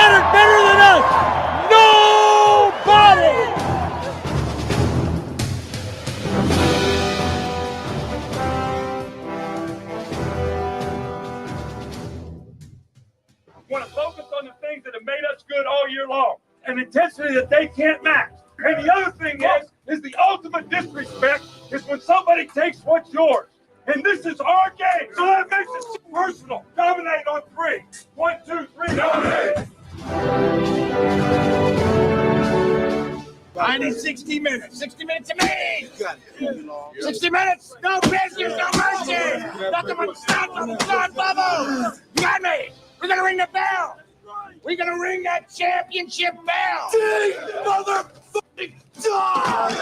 got it better than us? Nobody! We want to focus on the things that have made us good all year long, an intensity that they can't match. And the other thing is the ultimate disrespect is when somebody takes what's yours. And this is our game, so that makes it so personal. Dominate on 3. 1, 2, 3, dominate. I need 60 minutes. 60 minutes to me. 60 minutes. No business, no mercy. Nothing but stop on the sun bubble. You got me. We're going to ring the bell. We're going to ring that championship bell. Ding, motherfucking dog!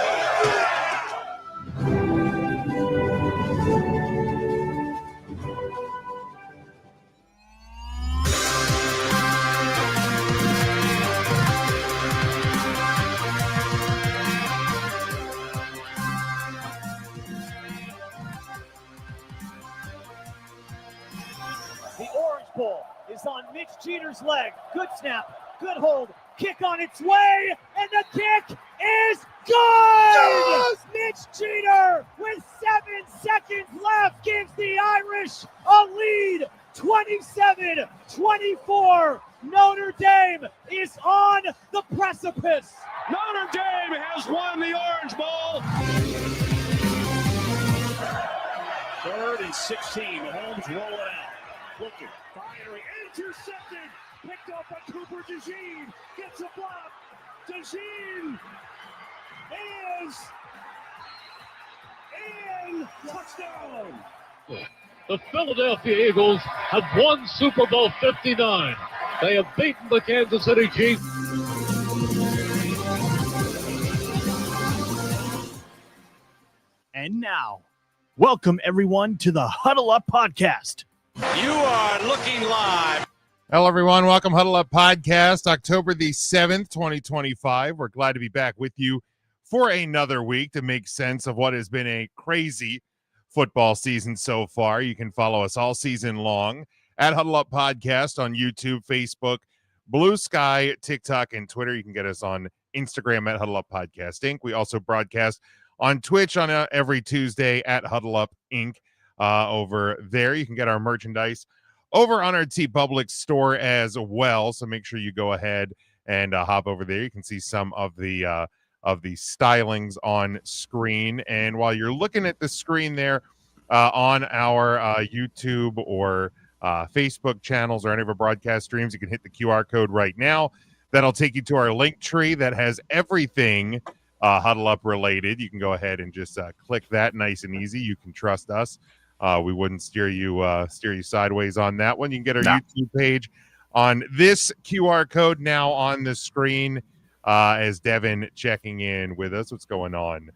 The Orange Bowl is on Mitch Jeter's leg. Good snap, good hold, kick on its way, and the kick is good! Yes! Mitch Jeter, with 7 seconds left, gives the Irish a lead, 27-24. Notre Dame is on the precipice. Notre Dame has won the Orange Bowl. 3rd and 16. Mahomes roll it out. Looking, firing, intercepted. Picked up by Cooper DeJean. Gets a block. DeJean is in. Touchdown. The Philadelphia Eagles have won Super Bowl 59. They have beaten the Kansas City Chiefs. And now, welcome everyone to the Huddle Up Podcast. You are looking live. Hello, everyone. Welcome, Huddle Up Podcast, October the 7th, 2025. We're glad to be back with you for another week to make sense of what has been a crazy football season so far. You can follow us all season long at Huddle Up Podcast on YouTube, Facebook, Blue Sky, TikTok, and Twitter. You can get us on Instagram at Huddle Up Podcast Inc. We also broadcast on Twitch on every Tuesday at Huddle Up Inc. Over there. You can get our merchandise over on our TeePublic store as well. So make sure you go ahead and hop over there. You can see some of the stylings on screen. And while you're looking at the screen there on our YouTube or Facebook channels or any of our broadcast streams, you can hit the QR code right now. That'll take you to our link tree that has everything Huddle Up related. You can go ahead and just click that, nice and easy. You can trust us. We wouldn't steer you sideways on that one. You can get our YouTube page on this QR code now on the screen as Devin checking in with us. What's going on,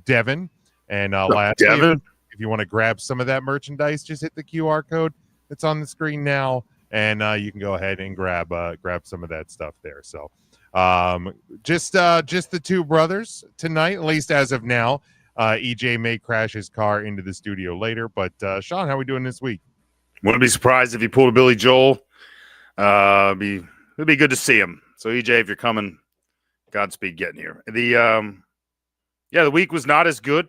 Devin? And lastly, Devin? if you want to grab some of that merchandise, just hit the QR code that's on the screen now, and you can go ahead and grab some of that stuff there. So just the two brothers tonight, at least as of now. EJ may crash his car into the studio later, but Sean, how are we doing this week? Wouldn't be surprised if he pulled a Billy Joel. It'd be good to see him. So EJ, if you're coming, Godspeed getting here. The week was not as good.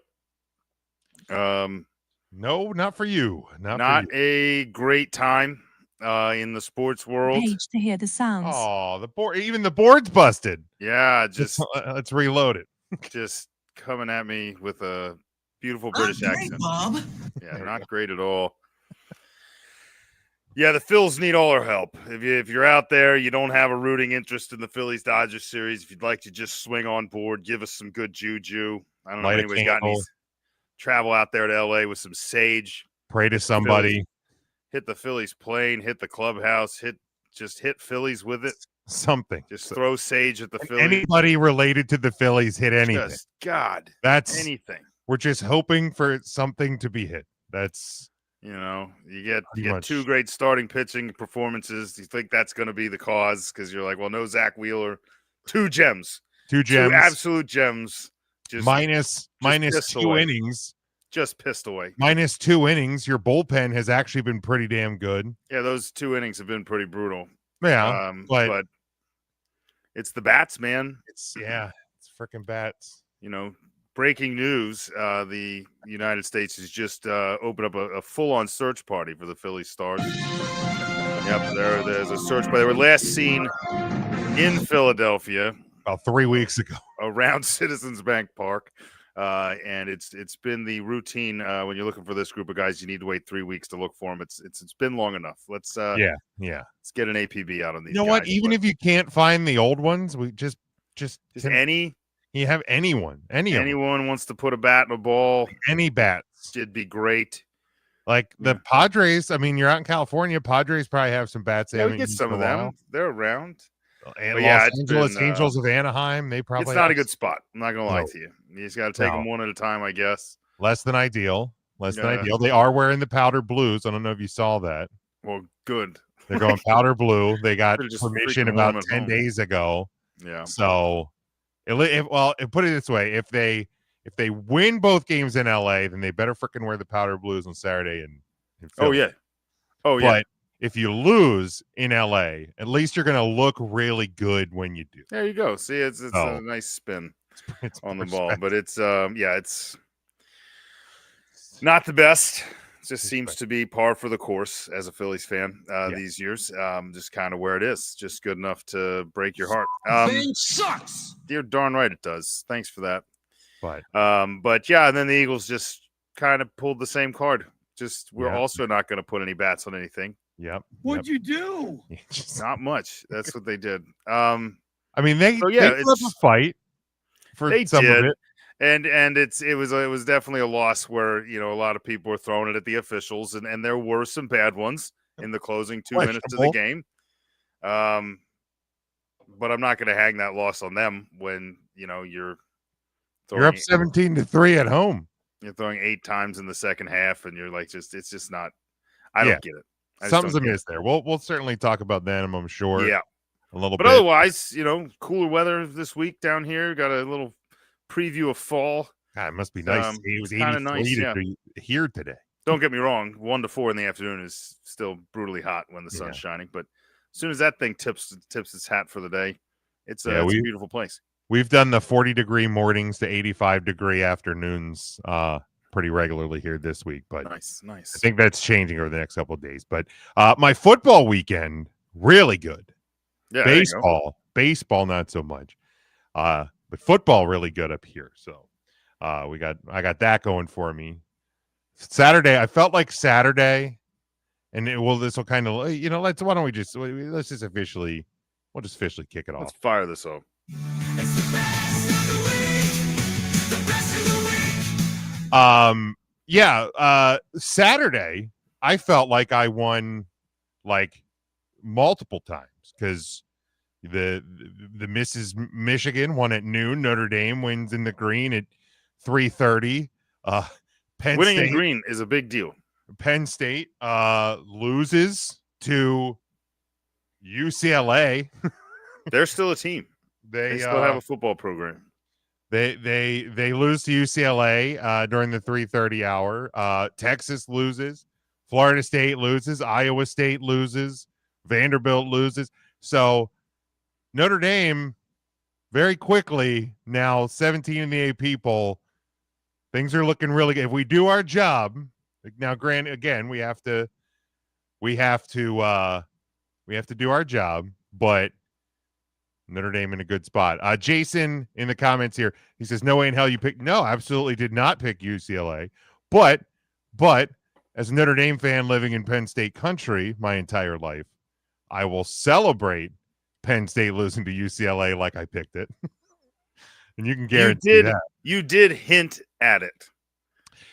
No, not for you. Not a great time in the sports world. Page to hear the sounds. Oh, even the board's busted. Yeah, just let's reload it. Just coming at me with a beautiful British accent. Bob. Yeah, not great at all. Yeah, the Phils need all our help. If you're out there, you don't have a rooting interest in the Phillies-Dodgers series, if you'd like to just swing on board, give us some good juju. I don't know if anybody's got any travel out there to L.A. with some sage. Pray to somebody. Hit the Phillies plane, hit the clubhouse, hit Phillies with it. Something. Just throw sage at the Phillies. Anybody related to the Phillies hit anything. That's anything. We're just hoping for something to be hit. That's you get two great starting pitching performances. You think that's going to be the cause because you're like, well, no Zach Wheeler, two gems, two absolute gems. Just minus two innings. Just pissed away. Minus 2 innings. Your bullpen has actually been pretty damn good. Yeah, those 2 innings have been pretty brutal. Yeah, but It's the bats, man. It's freaking bats. Breaking news: the United States has just opened up a full-on search party for the Philly Stars. Yep, there's a search party. They were last seen in Philadelphia about 3 weeks ago around Citizens Bank Park. And it's been the routine when you're looking for this group of guys. You need to wait 3 weeks to look for them. It's been long enough. Let's let's get an APB out on these. You know what? Even if you can't find the old ones, we just any. You have anyone wants to put a bat in a ball. Any bats, it'd be great. Like the Padres. I mean, you're out in California. Padres probably have some bats. Yeah, we get some of them. They're around. And Los Angeles Angels of Anaheim, they probably. It's not a good spot. I'm not gonna lie to you. You just got to take them one at a time, I guess. Less than ideal. They are wearing the powder blues. I don't know if you saw that. Well, good. They're going powder blue. They got permission about 10 days ago. Yeah. So, put it this way: if they win both games in LA, then they better freaking wear the powder blues on Saturday. In Philly. Oh yeah. But if you lose in LA, at least you're going to look really good when you do. There you go. See, it's a nice spin on the ball, but it's not the best. It just seems to be par for the course as a Phillies fan these years. Just kind of where it is. Just good enough to break your heart. Thing sucks. You're darn right it does. Thanks for that. But yeah, and then the Eagles just kind of pulled the same card. We're also not going to put any bats on anything. Yep. What'd you do? Not much. That's what they did. I mean, they put up a fight for some of it. And it was definitely a loss where a lot of people were throwing it at the officials, and there were some bad ones in the closing 2 minutes of the game. But I'm not going to hang that loss on them when you're up 17-3 at home. You're throwing 8 times in the second half, and you're like, it's just not. I don't get it. Something's amiss there. We'll certainly talk about that, I'm sure. Yeah, a little bit. But otherwise, cooler weather this week down here. Got a little preview of fall. God, it must be nice. It was 83 here today. Don't get me wrong. 1 to 4 in the afternoon is still brutally hot when the sun's shining. But as soon as that thing tips its hat for the day, it's a beautiful place. We've done the 40-degree mornings to 85-degree afternoons pretty regularly here this week. But nice. I think that's changing over the next couple of days. But my football weekend, really good. Yeah, baseball not so much. But football really good up here. So I got that going for me. Saturday, I felt like Saturday, and this will kind of let's just officially kick it off. Let's fire this up. Saturday I felt like I won like multiple times because the Mrs. Michigan won at noon. Notre Dame wins in the green at 3:30. Winning in green is a big deal. Penn State loses to UCLA. They're still a team. They still have a football program. They lose to UCLA during the 3:30 hour. Texas loses. Florida State loses. Iowa State loses. Vanderbilt loses. So Notre Dame very quickly now 17 in the AP poll. Things are looking really good. If we do our job now, granted, again, we have to do our job, but Notre Dame in a good spot. Jason in the comments here, he says, no way in hell you picked. No, absolutely did not pick UCLA. But as a Notre Dame fan living in Penn State country my entire life, I will celebrate Penn State losing to UCLA like I picked it. And you can guarantee that. You did hint at it.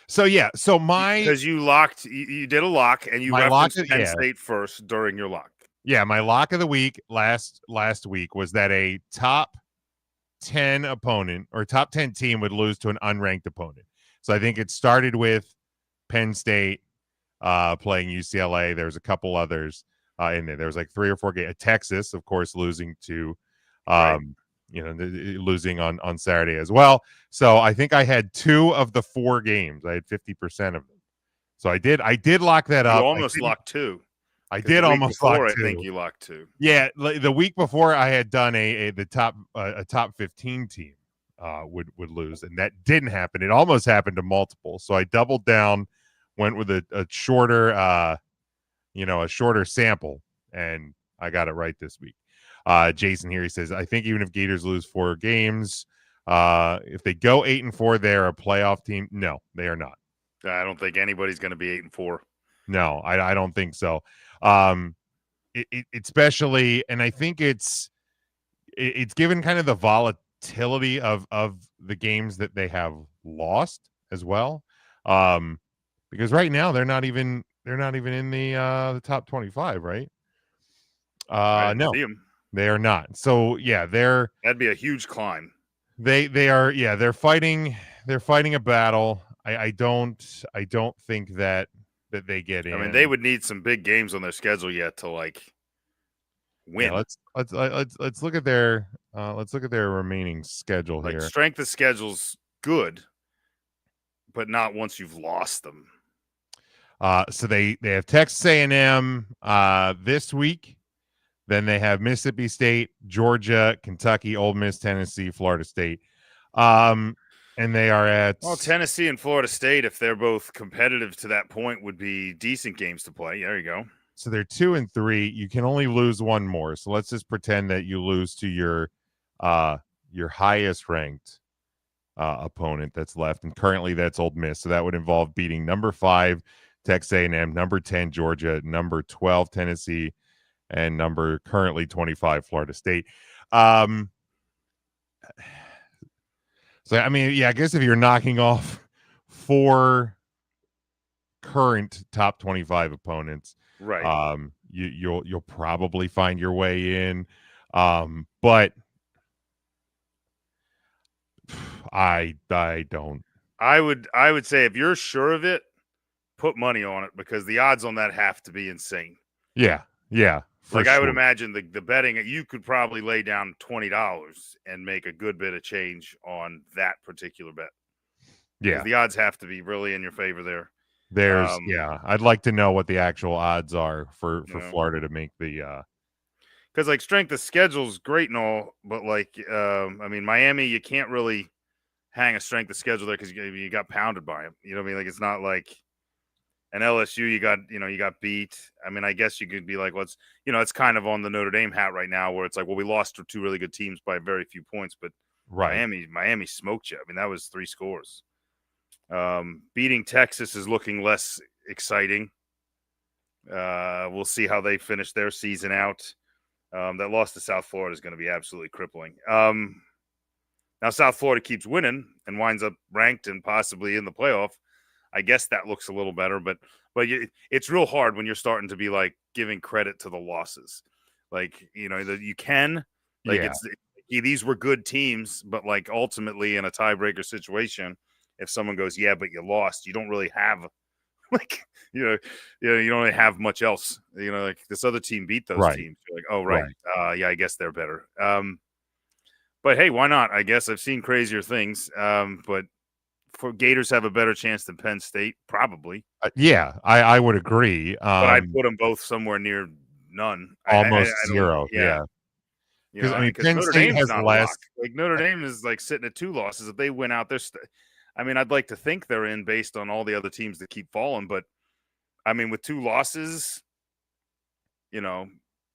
So because you did a lock and you referenced Penn State first during your lock. Yeah, my lock of the week last week was that a top 10 opponent or top 10 team would lose to an unranked opponent. So I think it started with Penn State playing UCLA. There's a couple others in there. There was like 3 or 4 games. Texas, of course, losing to losing on Saturday as well. So I think I had 2 of the 4 games. I had 50% of them. So I did lock that up. You almost locked 2. I did almost lock I two. think you locked two. Yeah, the week before I had done a top 15 team would lose, and that didn't happen. It almost happened to multiple, so I doubled down, went with a shorter a shorter sample, and I got it right this week. Jason here, he says, I think even if Gators lose 4 games, if they go 8-4, they're a playoff team. No, they are not. I don't think anybody's going to be 8-4. No, I don't think so. It especially, and I think it's given kind of the volatility of the games that they have lost as well. Because right now they're not even in the top 25, right? No, they are not. So yeah, that'd be a huge climb. They are, yeah, they're fighting a battle. I don't think that they get in. I mean, they would need some big games on their schedule yet to like win. Yeah, let's look at their remaining schedule like, here. Strength of schedule's good, but not once you've lost them. So they have Texas A&M this week. Then they have Mississippi State, Georgia, Kentucky, Ole Miss, Tennessee, Florida State. And they are at Tennessee and Florida State, if they're both competitive to that point, would be decent games to play. There you go. So they're 2-3. You can only lose one more. So let's just pretend that you lose to your highest ranked opponent that's left, and currently that's Ole Miss. So that would involve beating number 5 Texas A&M, number 10 Georgia, number 12 Tennessee, and number currently 25 Florida State. So I mean, yeah, I guess if you're knocking off 4 current top 25 opponents, right? You'll probably find your way in. But I don't. I would say if you're sure of it, put money on it, because the odds on that have to be insane. Yeah. Like, sure. I would imagine the betting, you could probably lay down $20 and make a good bit of change on that particular bet. Yeah. The odds have to be really in your favor there. I'd like to know what the actual odds are for Florida to make the because like strength of schedule is great and all, but like I mean, Miami, you can't really hang a strength of schedule there because you got pounded by them. You know what I mean? Like, it's not like an LSU, you got beat. I mean, I guess you could be like, it's kind of on the Notre Dame hat right now, where it's like, well, we lost to 2 really good teams by very few points, but right. Miami smoked you. I mean, that was 3 scores. Beating Texas is looking less exciting. We'll see how they finish their season out. That loss to South Florida is going to be absolutely crippling. Now South Florida keeps winning and winds up ranked and possibly in the playoff. I guess that looks a little better, but it's real hard when you're starting to be like giving credit to the losses. Like, you can, like, these were good teams, but like ultimately in a tiebreaker situation, if someone goes, yeah, but you lost, you don't really have like, you don't really have much else. Like, this other team beat those teams. You're like, oh, right. Yeah, I guess they're better. But hey, why not? I guess I've seen crazier things. But for Gators have a better chance than Penn State, probably. I would agree. But I put them both somewhere near none. Almost zero. Yeah. Because Penn State has less. Like, Notre Dame is like sitting at 2 losses. If they win out, I'd like to think they're in based on all the other teams that keep falling. But I mean, with 2 losses,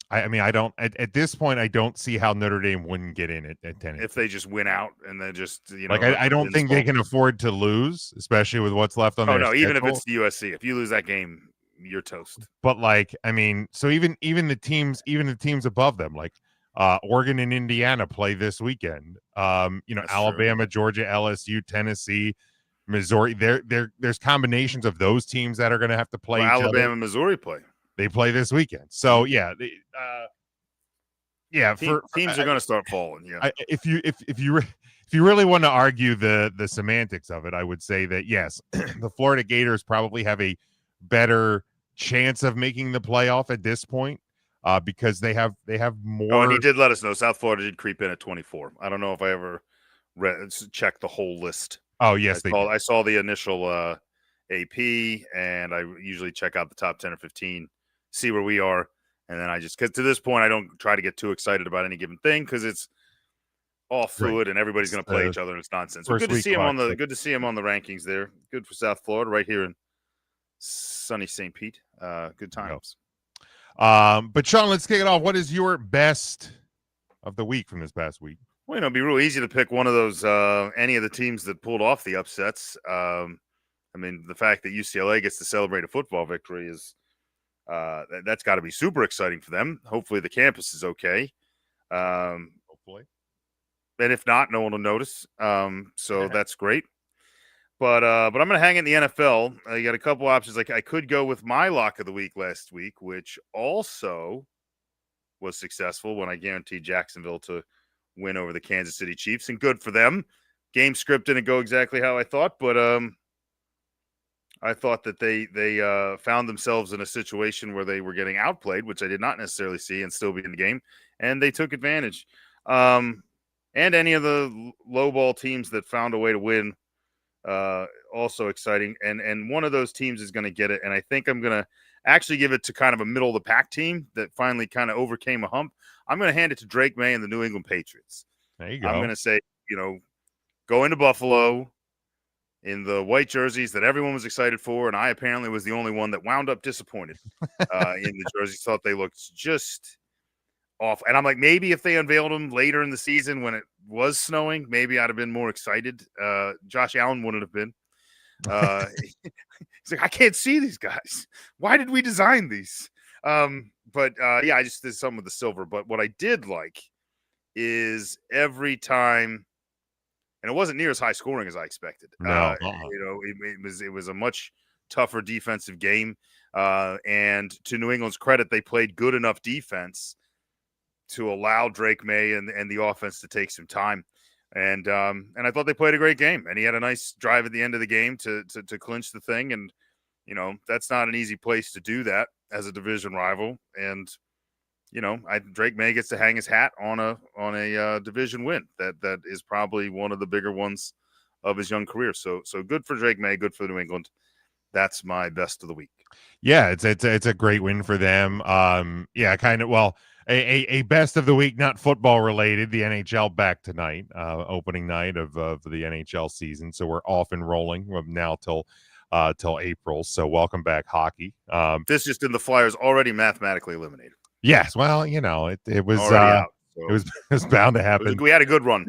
I don't at this point. I don't see how Notre Dame wouldn't get in at 10 if they just win out and then just I don't think they can afford to lose, especially with what's left on their schedule. Even if it's the USC, if you lose that game, you're toast. But like, I mean, so even the teams above them, like Oregon and Indiana, play this weekend. That's Alabama, true. Georgia, LSU, Tennessee, Missouri. There's combinations of those teams that are going to have to play. Alabama, Missouri play. They play this weekend. So yeah, teams are going to start falling. Yeah. If you really want to argue the semantics of it, I would say that yes, the Florida Gators probably have a better chance of making the playoff at this point because they have more. Oh, and he did let us know South Florida did creep in at 24. I don't know if I ever checked the whole list. Oh yes, I saw the initial AP, and I usually check out the top 10 or 15. see where we are. And then because to this point, I don't try to get too excited about any given thing because it's all fluid and everybody's going to play each other and it's nonsense. But good to see him on the rankings there. Good for South Florida right here in sunny St. Pete. Good times. But Sean, let's kick it off. What is your best of the week from this past week? Well, it'd be real easy to pick one of those, any of the teams that pulled off the upsets. I mean, the fact that UCLA gets to celebrate a football victory is that's got to be super exciting for them. Hopefully the campus is okay. Hopefully. And if not, no one will notice. So that's great. But I'm going to hang in the NFL. You got a couple options. Like I could go with my lock of the week last week, which also was successful when I guaranteed Jacksonville to win over the Kansas City Chiefs, and good for them. Game script didn't go exactly how I thought, but I thought that they found themselves in a situation where they were getting outplayed, which I did not necessarily see, and still be in the game, and they took advantage. And any of the low ball teams that found a way to win, also exciting. And one of those teams is going to get it, and I think I'm going to actually give it to kind of a middle of the pack team that finally kind of overcame a hump. I'm going to hand it to Drake May and the New England Patriots. There you go. I'm going to say, go into Buffalo in the white jerseys that everyone was excited for, and I apparently was the only one that wound up disappointed in the jerseys. Thought they looked just off. And I'm like, maybe if they unveiled them later in the season when it was snowing, maybe I'd have been more excited. Josh Allen wouldn't have been. He's like, I can't see these guys. Why did we design these? But I just did some with the silver. But what I did like is every time, and it wasn't near as high scoring as I expected. No. It was a much tougher defensive game. And to New England's credit, they played good enough defense to allow Drake May and the offense to take some time. And I thought they played a great game. And he had a nice drive at the end of the game to clinch the thing. And, that's not an easy place to do that as a division rival. And, Drake May gets to hang his hat on a division win. That is probably one of the bigger ones of his young career. So good for Drake May, good for New England. That's my best of the week. Yeah, it's a great win for them. A best of the week, not football related. The NHL back tonight, opening night of the NHL season. So we're off and rolling from now till April. So welcome back, hockey. This just in, the Flyers already mathematically eliminated. Yes, well, it was already out. So. It was bound to happen. We had a good run.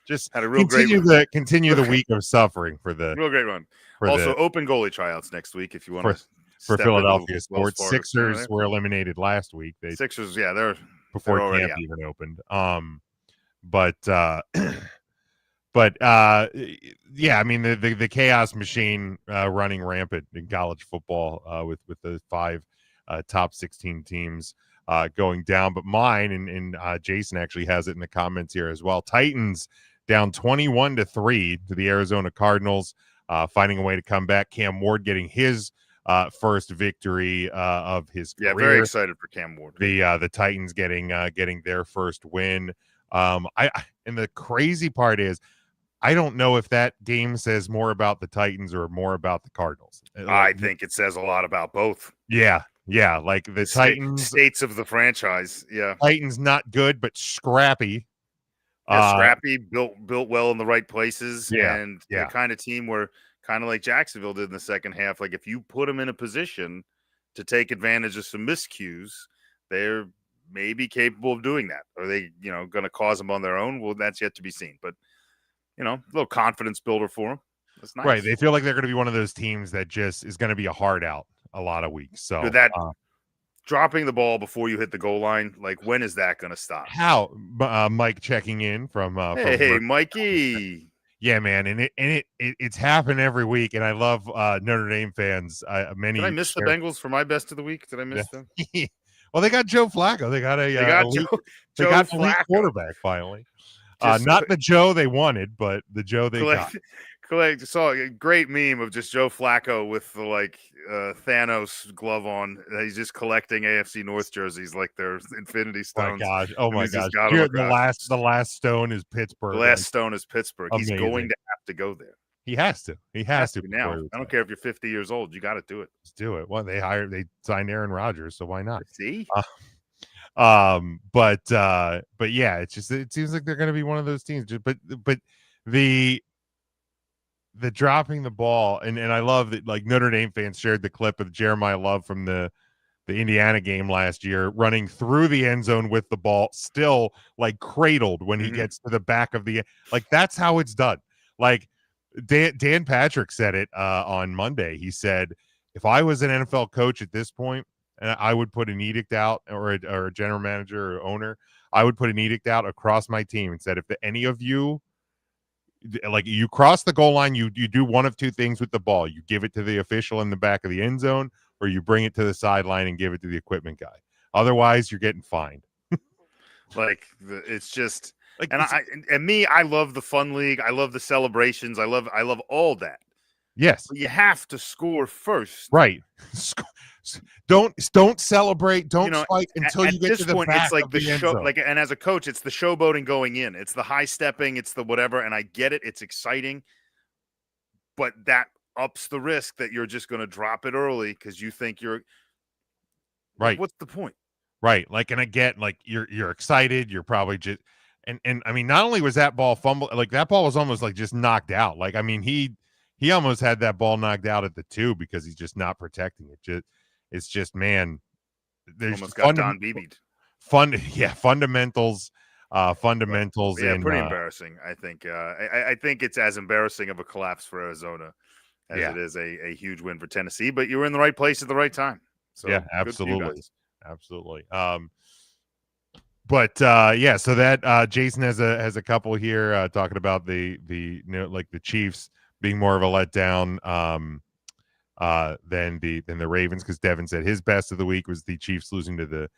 Just had a real great run. Continue the week of suffering for the real great run. Also, open goalie tryouts next week if you want to. For Philadelphia sports, Sixers were eliminated last week. Sixers, they're before camp even opened. I mean the chaos machine running rampant in college football with the 5 top 16 teams going down. But mine and Jason actually has it in the comments here as well. Titans down 21-3 to the Arizona Cardinals, finding a way to come back. Cam Ward getting his first victory of his career. Yeah, very excited for Cam Ward. The Titans getting their first win. And the crazy part is, I don't know if that game says more about the Titans or more about the Cardinals. I think it says a lot about both. Yeah. Like the Titans, states of the franchise. Yeah, Titans not good, but scrappy. Scrappy, built well in the right places, and the kind of team where, kind of like Jacksonville did in the second half, like if you put them in a position to take advantage of some miscues, they're maybe capable of doing that. Are they, going to cause them on their own? Well, that's yet to be seen. But, a little confidence builder for them. That's nice. Right. They feel like they're going to be one of those teams that just is going to be a hard out a lot of weeks. So that dropping the ball before you hit the goal line, like when is that going to stop? How? Mike checking in from hey, Mikey. Yeah, man, and it's happened every week, and I love Notre Dame fans. Did I miss the Bengals for my best of the week? Did I miss them? Well, they got Joe Flacco. They got elite quarterback finally. Not the Joe they wanted, but the Joe they got. Saw a great meme of just Joe Flacco with the Thanos glove on. He's just collecting AFC North jerseys like they're Infinity Stones. Oh my gosh! The last stone is Pittsburgh. The last stone is Pittsburgh. Amazing. He's going to have to go there. He has to. He has to now. I don't care if you're 50 years old. You got to do it. Just do it. Well, they signed Aaron Rodgers, so why not? See? But yeah, it seems like they're going to be one of those teams. But the dropping the ball, and I love that, like, Notre Dame fans shared the clip of Jeremiah Love from the Indiana game last year, running through the end zone with the ball still, like, cradled when he gets to the back of the, like, that's how it's done. Like, Dan Patrick said it on Monday. He said, if I was an NFL coach at this point, and I would put an edict out, or a general manager or owner, I would put an edict out across my team and said, if any of you, like, you cross the goal line, you do one of two things with the ball. You give it to the official in the back of the end zone, or you bring it to the sideline and give it to the equipment guy. Otherwise, you're getting fined. It's just, like, I love the fun league. I love the celebrations. I love all that. Yes, but you have to score first, right? Don't celebrate. Don't spike until you get to the back. It's like of the show. zone. Like, and as a coach, it's the showboating going in. It's the high stepping. It's the whatever. And I get it. It's exciting, but that ups the risk that you're just going to drop it early because you think you're right. Like, what's the point? Right. Like, and I get, like, you're excited. You're probably just, and I mean, not only was that ball fumbled, like, that ball was almost like just knocked out. Like, I mean, he almost had that ball knocked out at the 2 because he's just not protecting it. It's just, man, there's almost got Don Beebe'd. Fundamentals. Yeah, pretty embarrassing. I think. I think it's as embarrassing of a collapse for Arizona as it is a huge win for Tennessee. But you were in the right place at the right time. So yeah, absolutely. But so that Jason has a couple here talking about the like the Chiefs being more of a letdown than the Ravens, because Devin said his best of the week was the Chiefs losing to the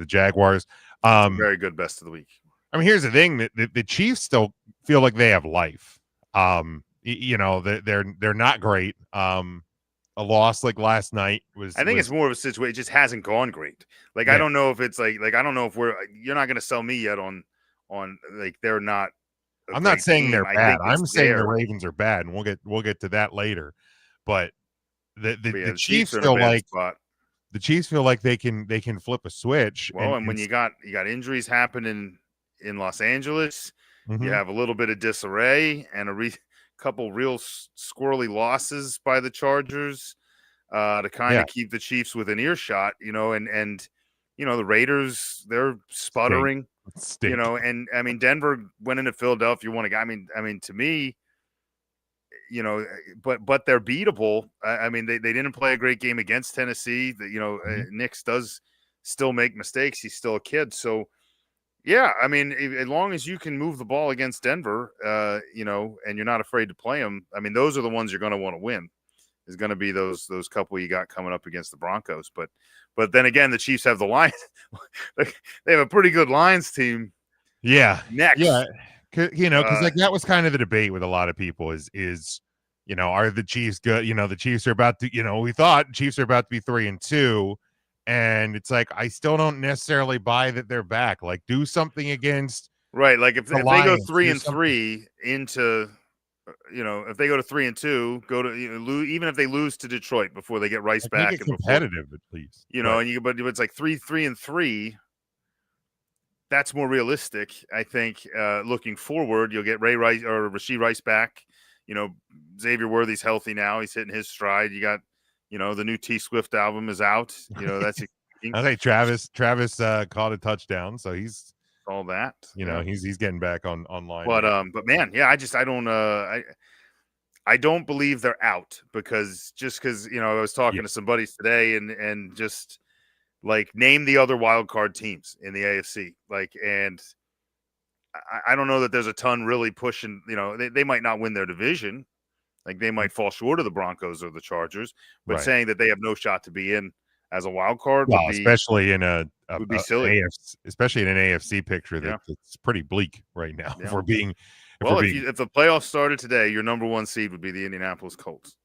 Jaguars. Very good best of the week. I mean, here's the thing: that the Chiefs still feel like they have life. They're not great. A loss like last night was. I think it's more of a situation. It just hasn't gone great. Like, I don't know if it's like I don't know if you're not going to sell me yet on like they're not. I'm not saying they're bad. I'm saying the Ravens are bad, and we'll get to that later. But the Chiefs feel like the Chiefs feel like they can flip a switch. Well, and when you got injuries happening in Los Angeles, you have a little bit of disarray and couple real squirrely losses by the Chargers to kind of keep the Chiefs within earshot, and the Raiders, they're sputtering, and I mean, Denver went into Philadelphia, won a guy. I mean, to me, but they're beatable. I mean, they didn't play a great game against Tennessee. Nix does still make mistakes. He's still a kid. So, yeah, I mean, as long as you can move the ball against Denver, and you're not afraid to play them, I mean, those are the ones you're going to want to win. Is going to be those couple you got coming up against the Broncos. But then again, the Chiefs have the Lions. They have a pretty good Lions team. Yeah. Next. Yeah. Because like that was kind of the debate with a lot of people is are the Chiefs good? The Chiefs are about to, we thought Chiefs are about to be 3-2. And it's like, I still don't necessarily buy that they're back. Like, do something against right. Like if they go 3-3 into, if they go to 3-2, go to even if they lose to Detroit before they get Rice back, make it competitive at least. But it's like 3-3. That's more realistic, I think. Looking forward, you'll get Ray Rice or Rashee Rice back. Xavier Worthy's healthy now; he's hitting his stride. You got. The new T Swift album is out. That's I think Travis caught a touchdown, so he's all that. He's getting back online. But man, yeah, I don't believe they're out because I was talking to some buddies today and just like name the other wild card teams in the AFC. Like, and I don't know that there's a ton really pushing. They might not win their division. Like they might fall short of the Broncos or the Chargers, but saying that they have no shot to be in as a wild card would be, especially in would be silly. Especially in an AFC picture that's pretty bleak right now. Yeah. If the playoffs started today, your number one seed would be the Indianapolis Colts.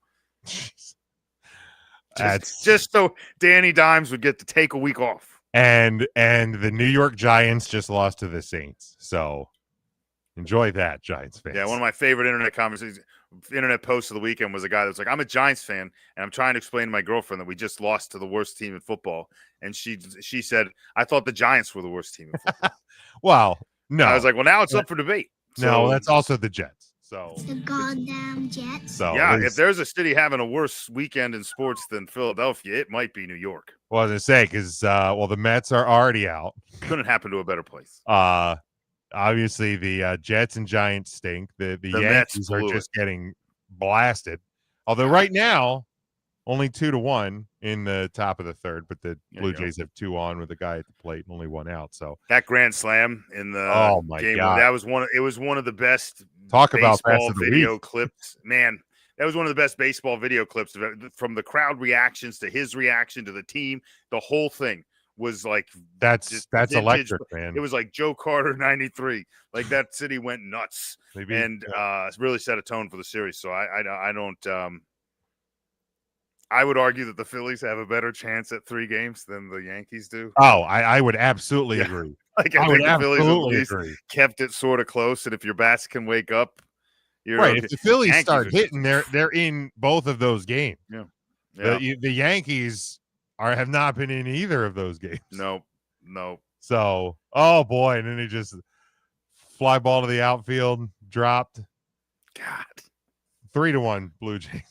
Just so Danny Dimes would get to take a week off. And the New York Giants just lost to the Saints, so enjoy that, Giants fans. Yeah, one of my favorite internet conversations. internet post of the weekend was a guy that was like, I'm a Giants fan, and I'm trying to explain to my girlfriend that we just lost to the worst team in football. And she said, I thought the Giants were the worst team in football. Well, no. I was like, well, now it's up for debate. No, So, that's also the Jets. So The goddamn Jets. So yeah, if there's a city having a worse weekend in sports than Philadelphia, it might be New York. Well, I was gonna say because the Mets are already out. Couldn't happen to a better place. Obviously the Jets and Giants stink. The Yankees are just getting blasted. Although right now, only 2-1 in the top of the third, but the Blue Jays have 2 on with a guy at the plate and only 1 out. So that grand slam in the game, God. that was one. It was one of the best. Talk about best of the video week. clips, man. That was one of the best baseball video clips from the crowd reactions to his reaction to the team. The whole thing was like that's vintage, electric, man. It was like Joe Carter '93. Like that city went nuts and really set a tone for the series. So I don't. I would argue that the Phillies have a better chance at 3 games than the Yankees do. Oh, I would absolutely agree. Like I think the Phillies at least kept it sort of close, and if your bats can wake up, you're right. Okay. If the Phillies Yankees start hitting, they're in both of those games. Yeah. The Yankees have not been in either of those games. No. So, oh boy, and then he just fly ball to the outfield, dropped. God. 3-1 Blue Jays.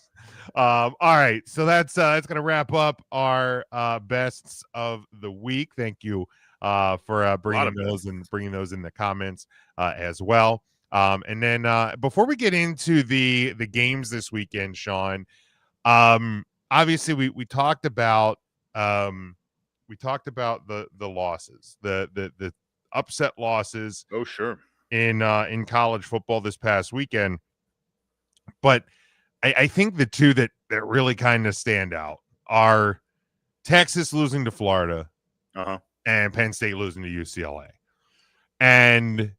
All right, so that's going to wrap up our bests of the week. Thank you for bringing those in the comments as well. And then before we get into the games this weekend, Sean, obviously we talked about the losses, the upset losses. Oh, sure. In college football this past weekend, but I think the two that really kind of stand out are Texas losing to Florida and Penn State losing to UCLA. And,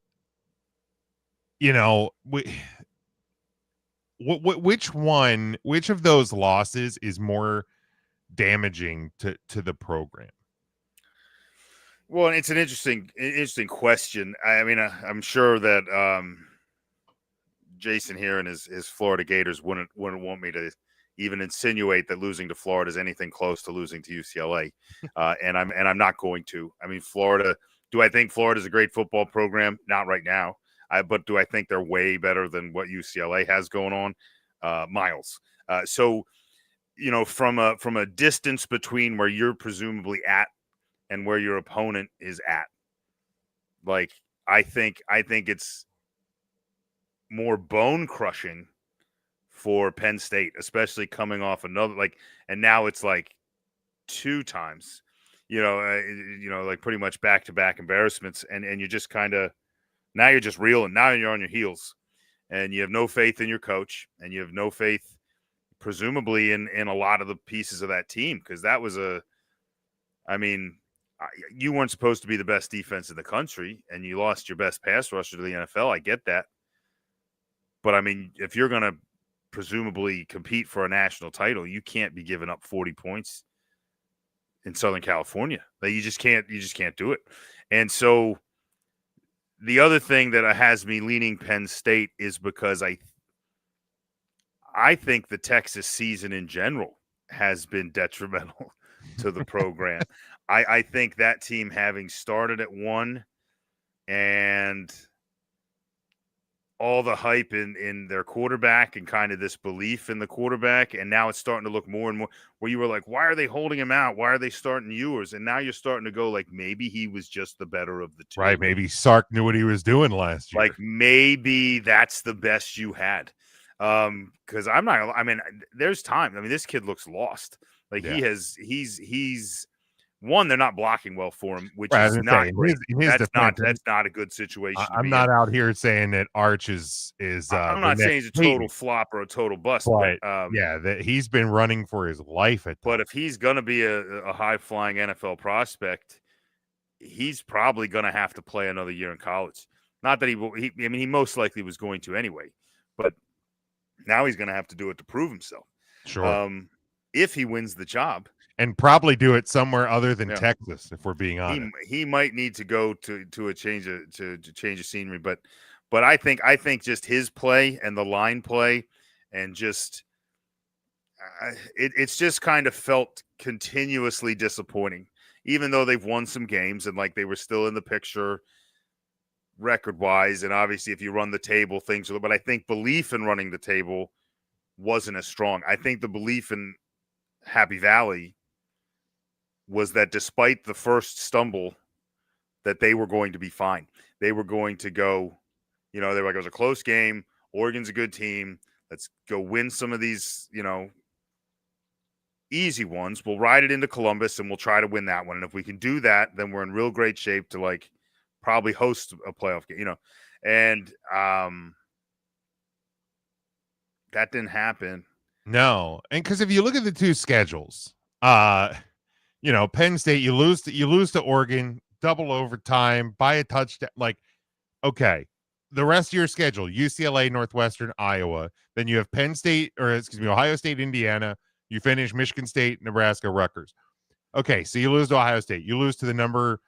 you know, which of those losses is more damaging to the program? Well, it's an interesting question. I mean, I'm sure that Jason here and his Florida Gators wouldn't want me to even insinuate that losing to Florida is anything close to losing to UCLA, and I'm not going to. I mean, Florida. Do I think Florida is a great football program? Not right now. But do I think they're way better than what UCLA has going on? Miles. So, you know, from a distance between where you're presumably at and where your opponent is at, like I think it's more bone crushing for Penn State, especially coming off another and now it's like 2 times, like pretty much back-to-back embarrassments, and you're just kind of now you're just reeling. Now you're on your heels, and you have no faith in your coach, and you have no faith, presumably, in a lot of the pieces of that team, because that was you weren't supposed to be the best defense in the country, and you lost your best pass rusher to the NFL. I get that. But, I mean, if you're going to presumably compete for a national title, you can't be giving up 40 points in Southern California. Like, you just can't do it. And so the other thing that has me leaning Penn State is because I think the Texas season in general has been detrimental to the program. I think that team, having started at 1 and – all the hype in their quarterback and kind of this belief in the quarterback, and now it's starting to look more and more where you were like, why are they holding him out? Why are they starting Ewers? And now you're starting to go like, maybe he was just the better of the two. Right, maybe Sark knew what he was doing last year. Like, maybe that's the best you had. Because there's time. I mean, this kid looks lost. Like, he's one, they're not blocking well for him, which is not great. That's not a good situation. I'm not out here saying that Arch is. I'm not saying he's a total flop or a total bust. But that he's been running for his life. But if he's going to be a high flying NFL prospect, he's probably going to have to play another year in college. Not that he most likely was going to anyway, but now he's going to have to do it to prove himself. Sure. If he wins the job. And probably do it somewhere other than Texas, if we're being honest. He might need to go to a change of scenery, but I think just his play and the line play and just it's just kind of felt continuously disappointing, even though they've won some games and like they were still in the picture record wise. And obviously, if you run the table, things are, but I think belief in running the table wasn't as strong. I think the belief in Happy Valley was that despite the first stumble, that they were going to be fine. They were going to go, they were like, it was a close game. Oregon's a good team. Let's go win some of these, easy ones. We'll ride it into Columbus and we'll try to win that one. And if we can do that, then we're in real great shape to like probably host a playoff game, and that didn't happen. No. And because if you look at the two schedules, Penn State, you lose to Oregon, double overtime, by a touchdown. Like, okay, the rest of your schedule: UCLA, Northwestern, Iowa. Then you have Ohio State, Indiana. You finish Michigan State, Nebraska, Rutgers. Okay, so you lose to Ohio State. You lose to the number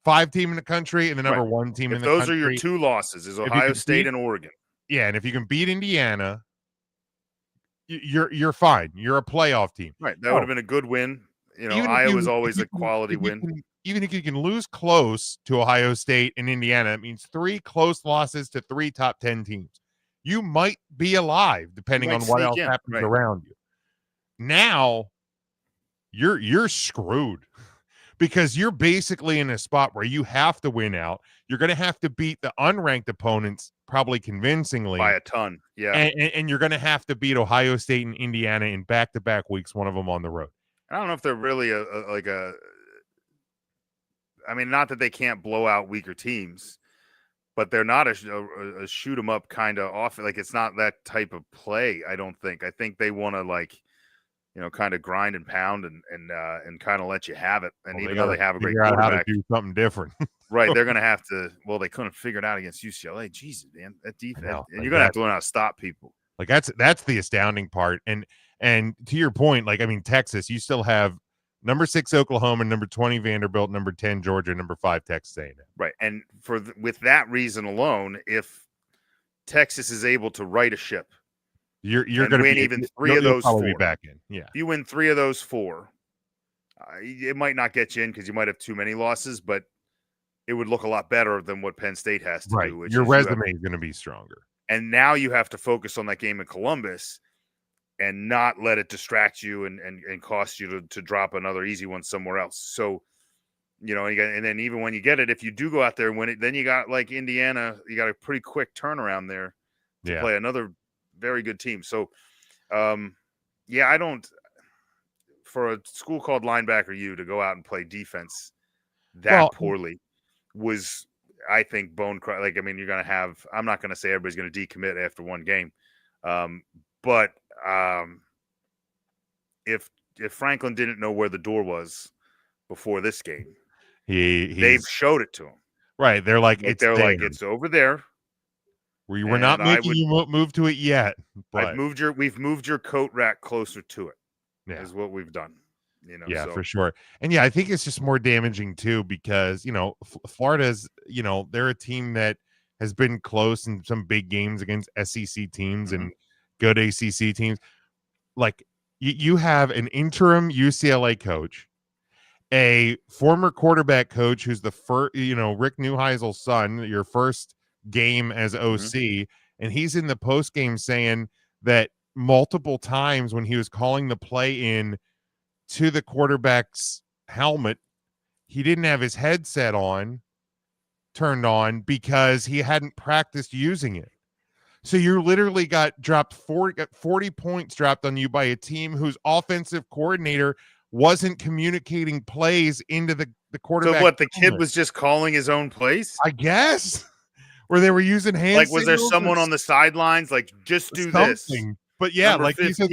5 team in the country and the number 1 team in the country. Those are your 2 losses: is Ohio State and Oregon. Yeah, and if you can beat Indiana, you're fine. You're a playoff team. Right. That would have been a good win. Iowa's always a quality win. Even if you can lose close to Ohio State and Indiana, it means 3 close losses to 3 top 10 teams. You might be alive depending on what else happens around you. Now you're screwed because you're basically in a spot where you have to win out. You're going to have to beat the unranked opponents probably convincingly by a ton. Yeah. And you're going to have to beat Ohio State and Indiana in back-to-back weeks, one of them on the road. I don't know if they're really not that they can't blow out weaker teams, but they're not a shoot 'em up kind of off. Like, it's not that type of play. I don't think. I think they want to kind of grind and pound and kind of let you have it. And even though they have a great quarterback, how to do something different, right? They're going to have to. Well, they couldn't figure it out against UCLA. Jesus, man, that defense, and you're going to have to learn how to stop people. Like that's the astounding part. And to your point, Texas, you still have number 6 Oklahoma, number 20 Vanderbilt, number 10 Georgia, number 5 Texas A&M. Right, and with that reason alone, if Texas is able to right a ship, you're going to win even 3 of those 4. Be back in. Yeah, if you win 3 of those 4, it might not get you in because you might have too many losses, but it would look a lot better than what Penn State has to do. Your resume is going to be stronger. And now you have to focus on that game in Columbus and not let it distract you and cost you to drop another easy one somewhere else. So, and then even when you get it, if you do go out there and win it, then you got like Indiana, you got a pretty quick turnaround there to play another very good team. So, I don't, for a school called Linebacker U to go out and play defense poorly was, I think, bone cry. Like, I mean, you're going to have, I'm not going to say everybody's going to decommit after one game. But if Franklin didn't know where the door was before this game, they've showed it to him. Right. They're like, it's over there. We're not making you move to it yet. But we've moved your coat rack closer to it. Yeah. Is what we've done. For sure. And I think it's just more damaging too, because, Florida's, they're a team that has been close in some big games against SEC teams and good ACC teams. Like, you have an interim UCLA coach, a former quarterback coach who's the first, Rick Neuheisel's son, your first game as OC, and he's in the post game saying that multiple times when he was calling the play in to the quarterback's helmet, he didn't have his headset turned on because he hadn't practiced using it. So you literally got dropped 40 points dropped on you by a team whose offensive coordinator wasn't communicating plays into the quarterback. So what, the kid was just calling his own plays? I guess. Where they were using hand signals. Like, was there someone on the sidelines like, just do this? But yeah, like he said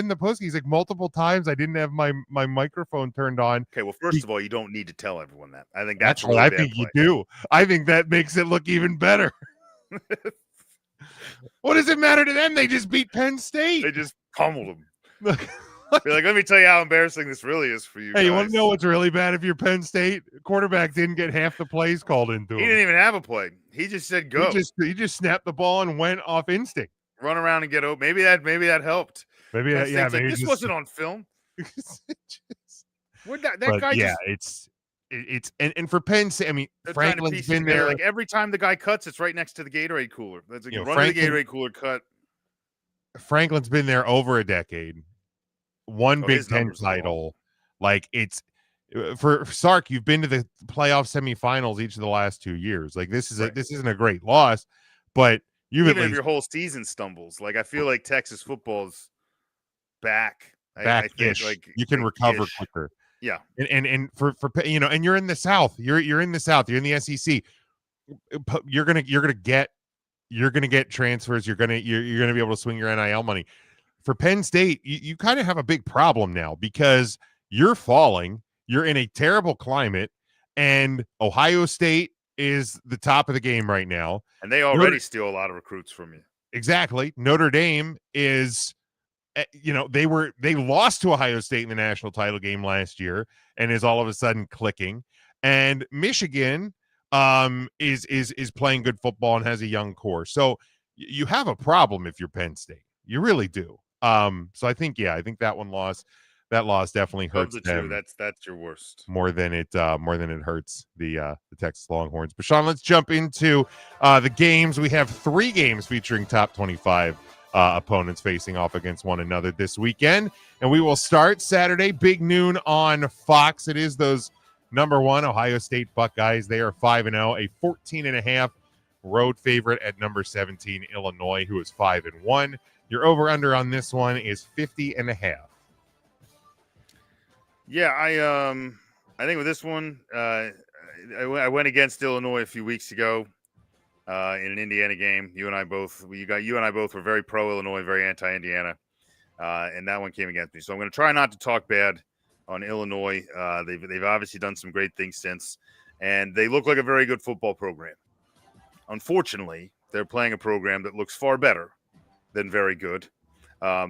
in the post, he's like, multiple times I didn't have my microphone turned on. Okay, well, first of all, you don't need to tell everyone that. I think that's what I think you do. I think that makes it look even better. What does it matter to them? They just beat Penn State. They just pummeled them. You're like, let me tell you how embarrassing this really is for you. Hey, you want to know what's really bad? If you're Penn State, quarterback didn't get half the plays called into him. He didn't even have a play. He just said go. He just snapped the ball and went off instinct. run around and get open. Maybe that helped. Maybe Penn yeah, State's maybe this just, wasn't on film. Where'd that but guy yeah, just it's and for Penn State, I mean, they're trying to Franklin's piece it been together. there. Like every time the guy cuts, it's right next to the Gatorade cooler. That's like, You know, run to the Gatorade cooler, cut. Franklin's been there over a decade. One Big His Ten numbers are title. Like it's for Sark, you've been to the playoff semifinals each of the last 2 years. Like this isn't a great loss, but you've Even at if least your whole season stumbles. Like I feel like Texas football's back. I think back-ish. like You can like recover ish. quicker. Yeah. And for you know, and you're in the South. You're in the South. You're in the SEC. You're gonna get transfers. You're gonna be able to swing your NIL money. For Penn State, you kind of have a big problem now because you're falling. You're in a terrible climate, and Ohio State is the top of the game right now. And they already steal a lot of recruits from you. Exactly. Notre Dame is, they lost to Ohio State in the national title game last year and is all of a sudden clicking. And Michigan is playing good football and has a young core. So you have a problem if you're Penn State. You really do. So I think that loss definitely hurts them. That's your worst. More than it hurts the Texas Longhorns. But Sean, let's jump into the games. We have 3 games featuring top 25 opponents facing off against one another this weekend, and we will start Saturday, big noon on Fox. It is those number 1 Ohio State Buckeyes. They are 5-0, a 14.5 road favorite at number 17 Illinois, who is 5-1. Your over under on this one is 50.5. Yeah, I think with this one, I went against Illinois a few weeks ago in an Indiana game. You and I both were very pro Illinois, very anti Indiana, and that one came against me. So I'm going to try not to talk bad on Illinois. They've obviously done some great things since, and they look like a very good football program. Unfortunately, they're playing a program that looks far better than very good.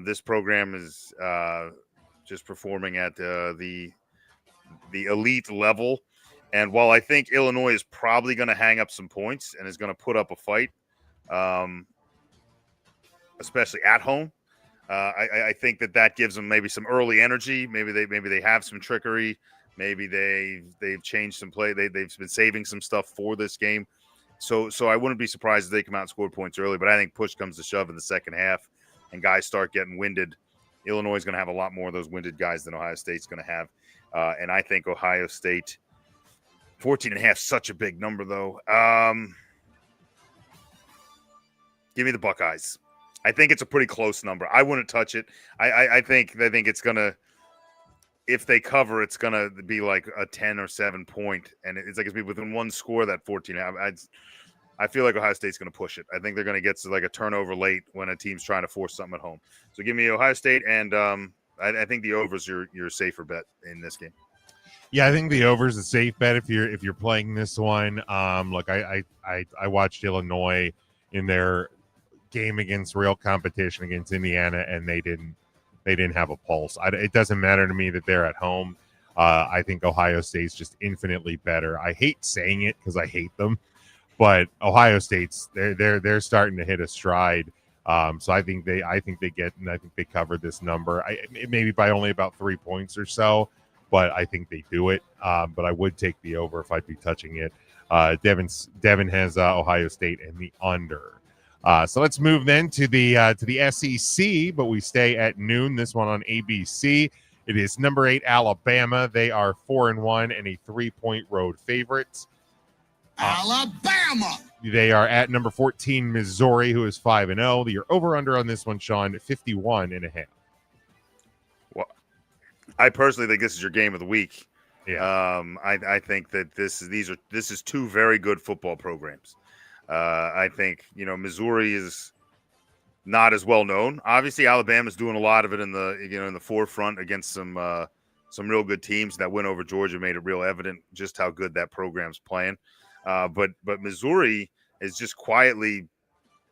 This program is just performing at the elite level. And while I think Illinois is probably going to hang up some points and is going to put up a fight, especially at home, I think that gives them maybe some early energy. Maybe they have some trickery. Maybe they've changed some play. They've been saving some stuff for this game. So I wouldn't be surprised if they come out and score points early. But I think push comes to shove in the second half and guys start getting winded. Illinois is going to have a lot more of those winded guys than Ohio State's going to have. And I think Ohio State, 14.5, such a big number, though. Give me the Buckeyes. I think it's a pretty close number. I wouldn't touch it. I think it's going to, if they cover, it's going to be like a 10 or 7 point. And it's like it's be within one score, that 14. I feel like Ohio State's going to push it. I think they're going to get to like a turnover late when a team's trying to force something at home. So give me Ohio State, and I think the over's your safer bet in this game. Yeah, I think the over is a safe bet if you're playing this one. Look, I watched Illinois in their game against real competition against Indiana, and they didn't have a pulse. It doesn't matter to me that they're at home. I think Ohio State's just infinitely better. I hate saying it because I hate them, but Ohio State's they're starting to hit a stride. So I think they covered this number. Maybe by only about 3 points or so, but I think they do it. But I would take the over if I'd be touching it. Devin has Ohio State and the under. So let's move then to the SEC, but we stay at noon. This one on ABC. It is number 8 Alabama. They are 4-1 and a 3-point road favorite. Alabama. They are at number 14 Missouri, who is 5-0. Your over under on this one, Sean, 51.5. Well, I personally think this is your game of the week. Yeah. I think that this is 2 very good football programs. I think Missouri is not as well known. Obviously, Alabama's doing a lot of it in the forefront against some real good teams. That win over Georgia made it real evident just how good that program's playing. But Missouri is just quietly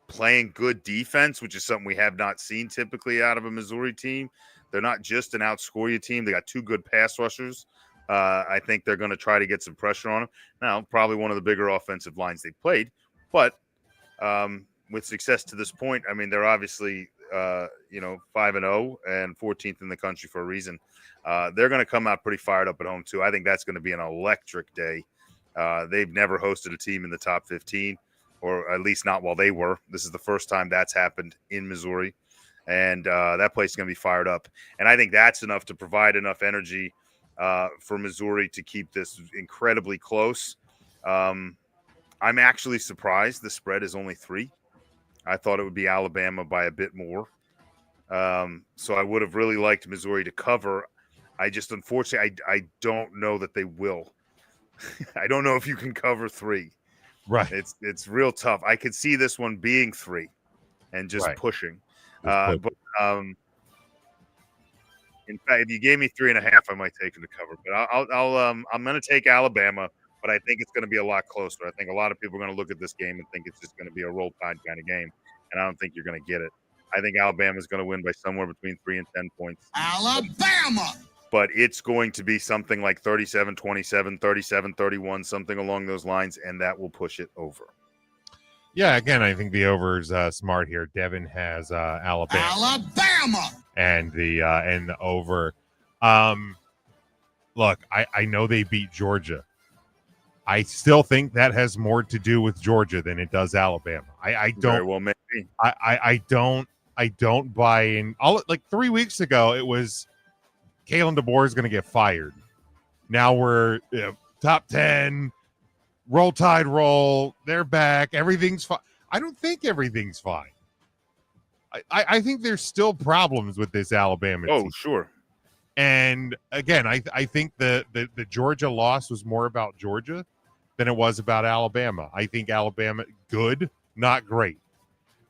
playing good defense, which is something we have not seen typically out of a Missouri team. They're not just an outscore you team. They got 2 good pass rushers. I think they're going to try to get some pressure on them. Now, probably one of the bigger offensive lines they played, but with success to this point, I mean, they're obviously 5-0 and 14th in the country for a reason. They're going to come out pretty fired up at home too. I think that's going to be an electric day. They've never hosted a team in the top 15, or at least not while they were. This is the first time that's happened in Missouri, and that place is going to be fired up. And I think that's enough to provide enough energy for Missouri to keep this incredibly close. I'm actually surprised the spread is only 3. I thought it would be Alabama by a bit more. So I would have really liked Missouri to cover. I just, unfortunately, I don't know that they will. I don't know if you can cover 3. Right. It's real tough. I could see this one being 3 and just pushing. But in fact, if you gave me 3.5, I might take them to cover. But I'm going to take Alabama. But I think it's going to be a lot closer. I think a lot of people are going to look at this game and think it's just going to be a roll tide kind of game, and I don't think you're going to get it. I think Alabama is going to win by somewhere between 3 and 10 points. Alabama! But it's going to be something like 37-27, 37-31, something along those lines, and that will push it over. Yeah, again, I think the over is smart here. Devin has Alabama and the over. Look, I know they beat Georgia. I still think that has more to do with Georgia than it does Alabama. I don't. Very well, maybe. I don't buy in. Like 3 weeks ago, it was Kalen DeBoer is going to get fired. Now we're top 10. Roll Tide roll. They're back. Everything's fine. I don't think everything's fine. I think there's still problems with this Alabama team. Oh, sure. And again, I think the Georgia loss was more about Georgia than it was about Alabama. I think Alabama, good, not great.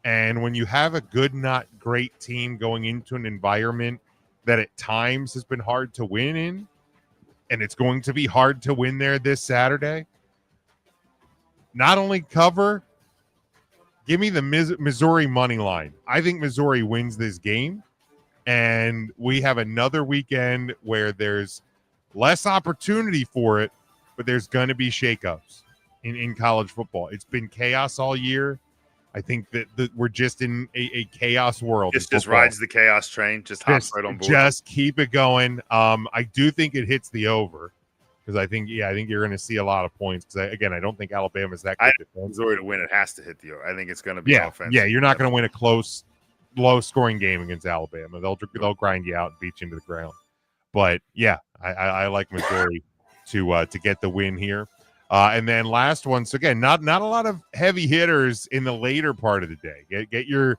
And when you have a good, not great team going into an environment that at times has been hard to win in, and it's going to be hard to win there this Saturday, not only cover, give me the Missouri money line. I think Missouri wins this game. And we have another weekend where there's less opportunity for it, but there's going to be shakeups in college football. It's been chaos all year. I think that we're just in a chaos world. Just rides the chaos train. Just hops right on board. Just keep it going. I do think it hits the over because I think you're going to see a lot of points. Because again, I don't think Alabama's that good. Missouri to win, it has to hit the over. I think it's going to be offensive. Yeah, you're not going to win a close, low-scoring game against Alabama. They'll grind you out and beat you into the ground. But yeah, I like Missouri to get the win here. And then last one. So again, not a lot of heavy hitters in the later part of the day. Get your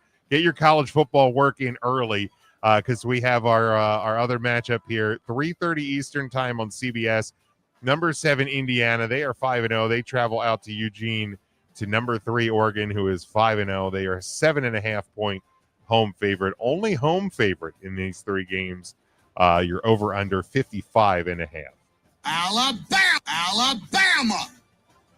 college football work in early because we have our other matchup here, 3:30 Eastern time on CBS. Number 7 Indiana. They are 5-0. They travel out to Eugene to number 3 Oregon, who is 5-0. They are a 7.5-point home favorite, only home favorite in these 3 games. You're over under 55.5. Alabama.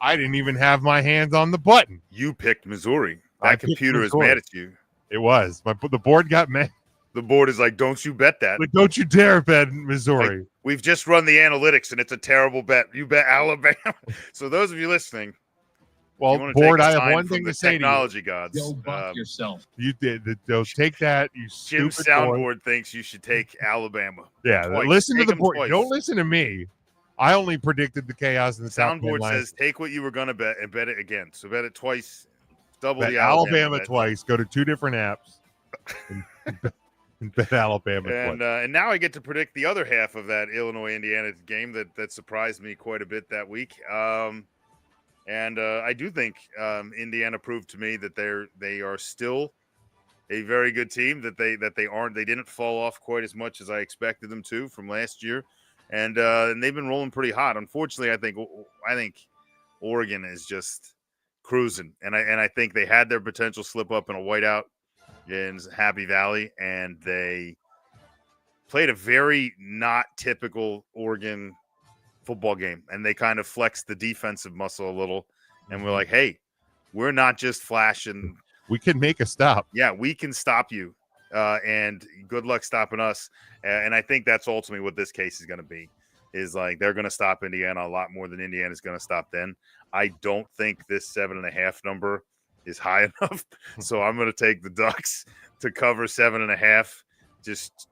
I didn't even have my hands on the button. You picked Missouri. That computer is mad at you. It was. The board got mad. The board is like, don't you bet that. But don't you dare bet Missouri. Like, we've just run the analytics, and it's a terrible bet. You bet Alabama. So those of you listening, well, board, I have one thing to say to you. Technology gods. Go buck yourself. You did. Take that, you Jim stupid Soundboard board. Thinks you should take Alabama. Yeah, twice. Listen Take to the board. twice. Don't listen to me. I only predicted the chaos in the Soundboard says take what you were going to bet and bet it again. So bet it twice. Double bet the Alabama twice. Go to 2 different apps and bet Alabama twice. And now I get to predict the other half of that Illinois-Indiana game that surprised me quite a bit that week. And I do think Indiana proved to me that they are still a very good team. That they didn't fall off quite as much as I expected them to from last year, and they've been rolling pretty hot. Unfortunately, I think Oregon is just cruising, and I think they had their potential slip up in a whiteout in Happy Valley, and they played a very not typical Oregon football game, and they kind of flexed the defensive muscle a little, and we're like, hey, we're not just flashing. We can make a stop. Yeah, we can stop you, and good luck stopping us. And I think that's ultimately what this case is going to be, is like they're going to stop Indiana a lot more than Indiana is going to stop them. I don't think this 7.5 number is high enough. So I'm going to take the Ducks to cover 7.5. Just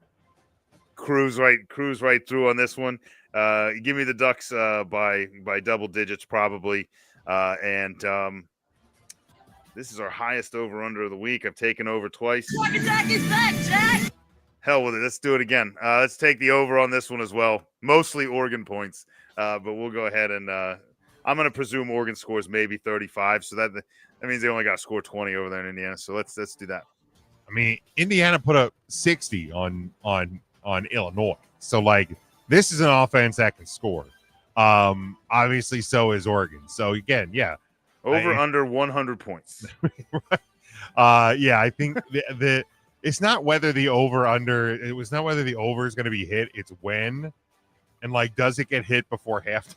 cruise right through on this one. Give me the Ducks by double digits probably. This is our highest over-under of the week. I've taken over twice. Jack is back, Jack! Hell with it. Let's do it again. Let's take the over on this one as well. Mostly Oregon points, but we'll go ahead and I'm going to presume Oregon scores maybe 35. So that means they only got to score 20 over there in Indiana. So let's do that. I mean, Indiana put up 60 on Illinois. So like this is an offense that can score. Obviously so is Oregon. So again, yeah. Under 100 points. Yeah, I think the it's not whether the over is going to be hit, it's when, and like does it get hit before halftime?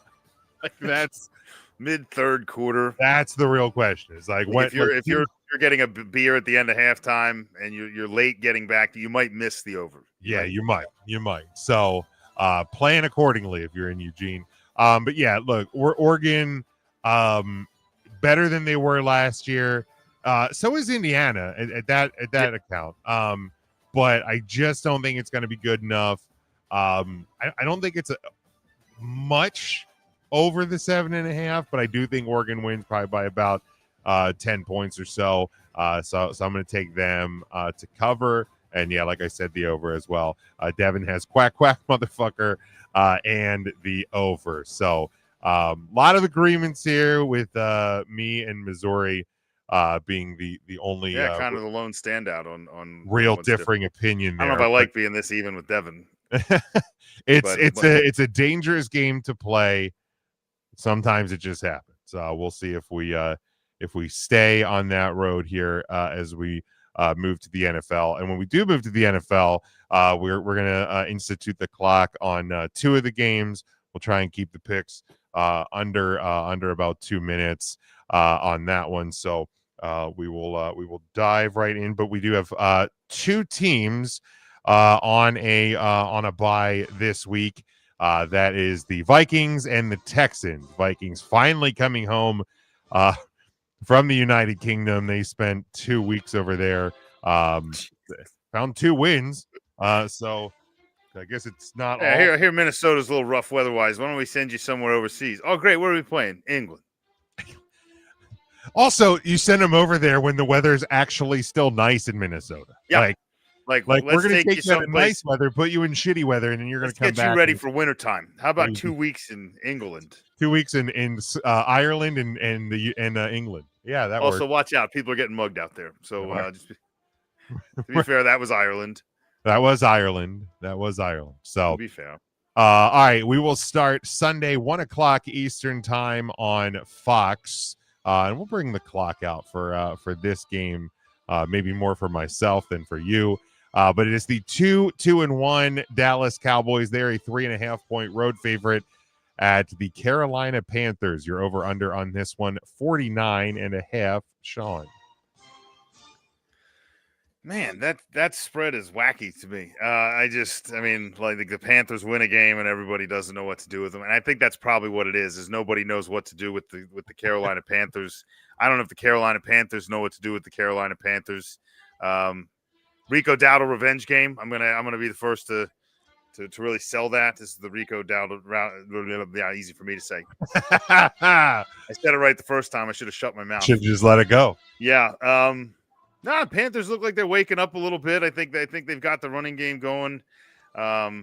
Like that's mid third quarter. That's the real question. It's like when, if you're getting a beer at the end of halftime and you're late getting back, you might miss the over. Yeah, you might. So plan accordingly if you're in Eugene. But yeah, look, Oregon better than they were last year. So is Indiana at that account. But I just don't think it's going to be good enough. I don't think it's much over the 7.5, but I do think Oregon wins probably by about 10 points or so. So I'm going to take them to cover. And yeah, like I said, the over as well. Devin has quack motherfucker and the over. So a lot of agreements here with me and Missouri being the only kind of the lone standout on real differing opinion there. I don't know if I like being this even with Devin. It's a dangerous game to play. Sometimes it just happens. We'll see if we stay on that road here as we move to the NFL. And when we do move to the NFL, we're gonna institute the clock on 2 of the games. We'll try and keep the picks under about 2 minutes on that one. So we will dive right in. But we do have 2 teams on a bye this week. That is the Vikings and the Texans. Vikings finally coming home from the United Kingdom. They spent 2 weeks over there. Found 2 wins. So I guess it's not all. Here Minnesota's a little rough weather-wise. Why don't we send you somewhere overseas? Oh, great. Where are we playing? England. Also, you send them over there when the weather's actually still nice in Minnesota. Yeah. Like we're going to take you out of nice weather, put you in shitty weather, and then you're going to come back. Get you ready for wintertime. How about 2 weeks in England? 2 weeks in Ireland and England. Yeah, that also works. Watch out. People are getting mugged out there. So to be fair, that was Ireland. That was Ireland. So to be fair. All right, we will start Sunday, 1:00 Eastern time on Fox. And we'll bring the clock out for this game, maybe more for myself than for you. But it is the 2-1 Dallas Cowboys. They're a 3.5-point road favorite at the Carolina Panthers. You're over under on this one, 49.5. Sean. Man, that spread is wacky to me. The Panthers win a game and everybody doesn't know what to do with them, and I think that's probably what it is nobody knows what to do with the Carolina Panthers. I don't know if the Carolina Panthers know what to do with the Carolina Panthers. Rico Dowdle revenge game. I'm gonna be the first to really sell that. This is the Rico Dowdle route. Yeah, easy for me to say. I said it right the first time. I should have shut my mouth. Should just let it go. Yeah. Panthers look like they're waking up a little bit. I think they've got the running game going. They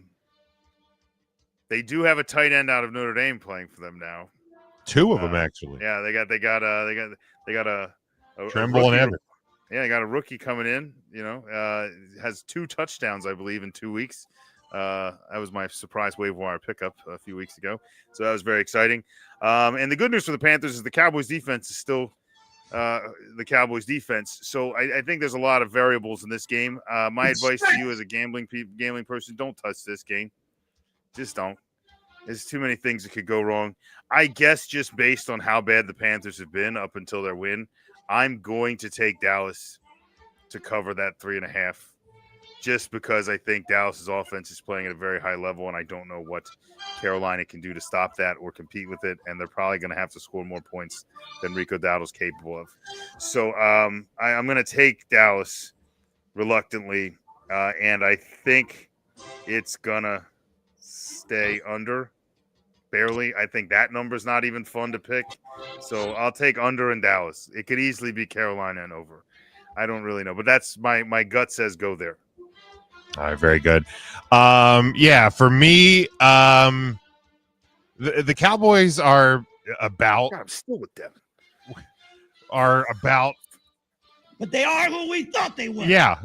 do have a tight end out of Notre Dame playing for them now. 2 of them actually. Yeah, they got a Tremble and Evans. Yeah, they got a rookie coming in. Has 2 touchdowns, I believe, in 2 weeks. That was my surprise waiver wire pickup a few weeks ago. So that was very exciting. And the good news for the Panthers is the Cowboys defense is still the Cowboys defense. So I think there's a lot of variables in this game. My advice to you as a gambling person, don't touch this game. Just don't. There's too many things that could go wrong. I guess just based on how bad the Panthers have been up until their win, I'm going to take Dallas to cover that 3.5. just because I think Dallas's offense is playing at a very high level, and I don't know what Carolina can do to stop that or compete with it, and they're probably going to have to score more points than Rico Dowdle's capable of. So I'm going to take Dallas reluctantly, and I think it's going to stay under. Barely. I think that number's not even fun to pick. So I'll take under in Dallas. It could easily be Carolina and over. I don't really know, but that's my gut says go there. All right, very good. Yeah, for me, the Cowboys are about. God, I'm still with Devin. Are about. But they are who we thought they were. Yeah.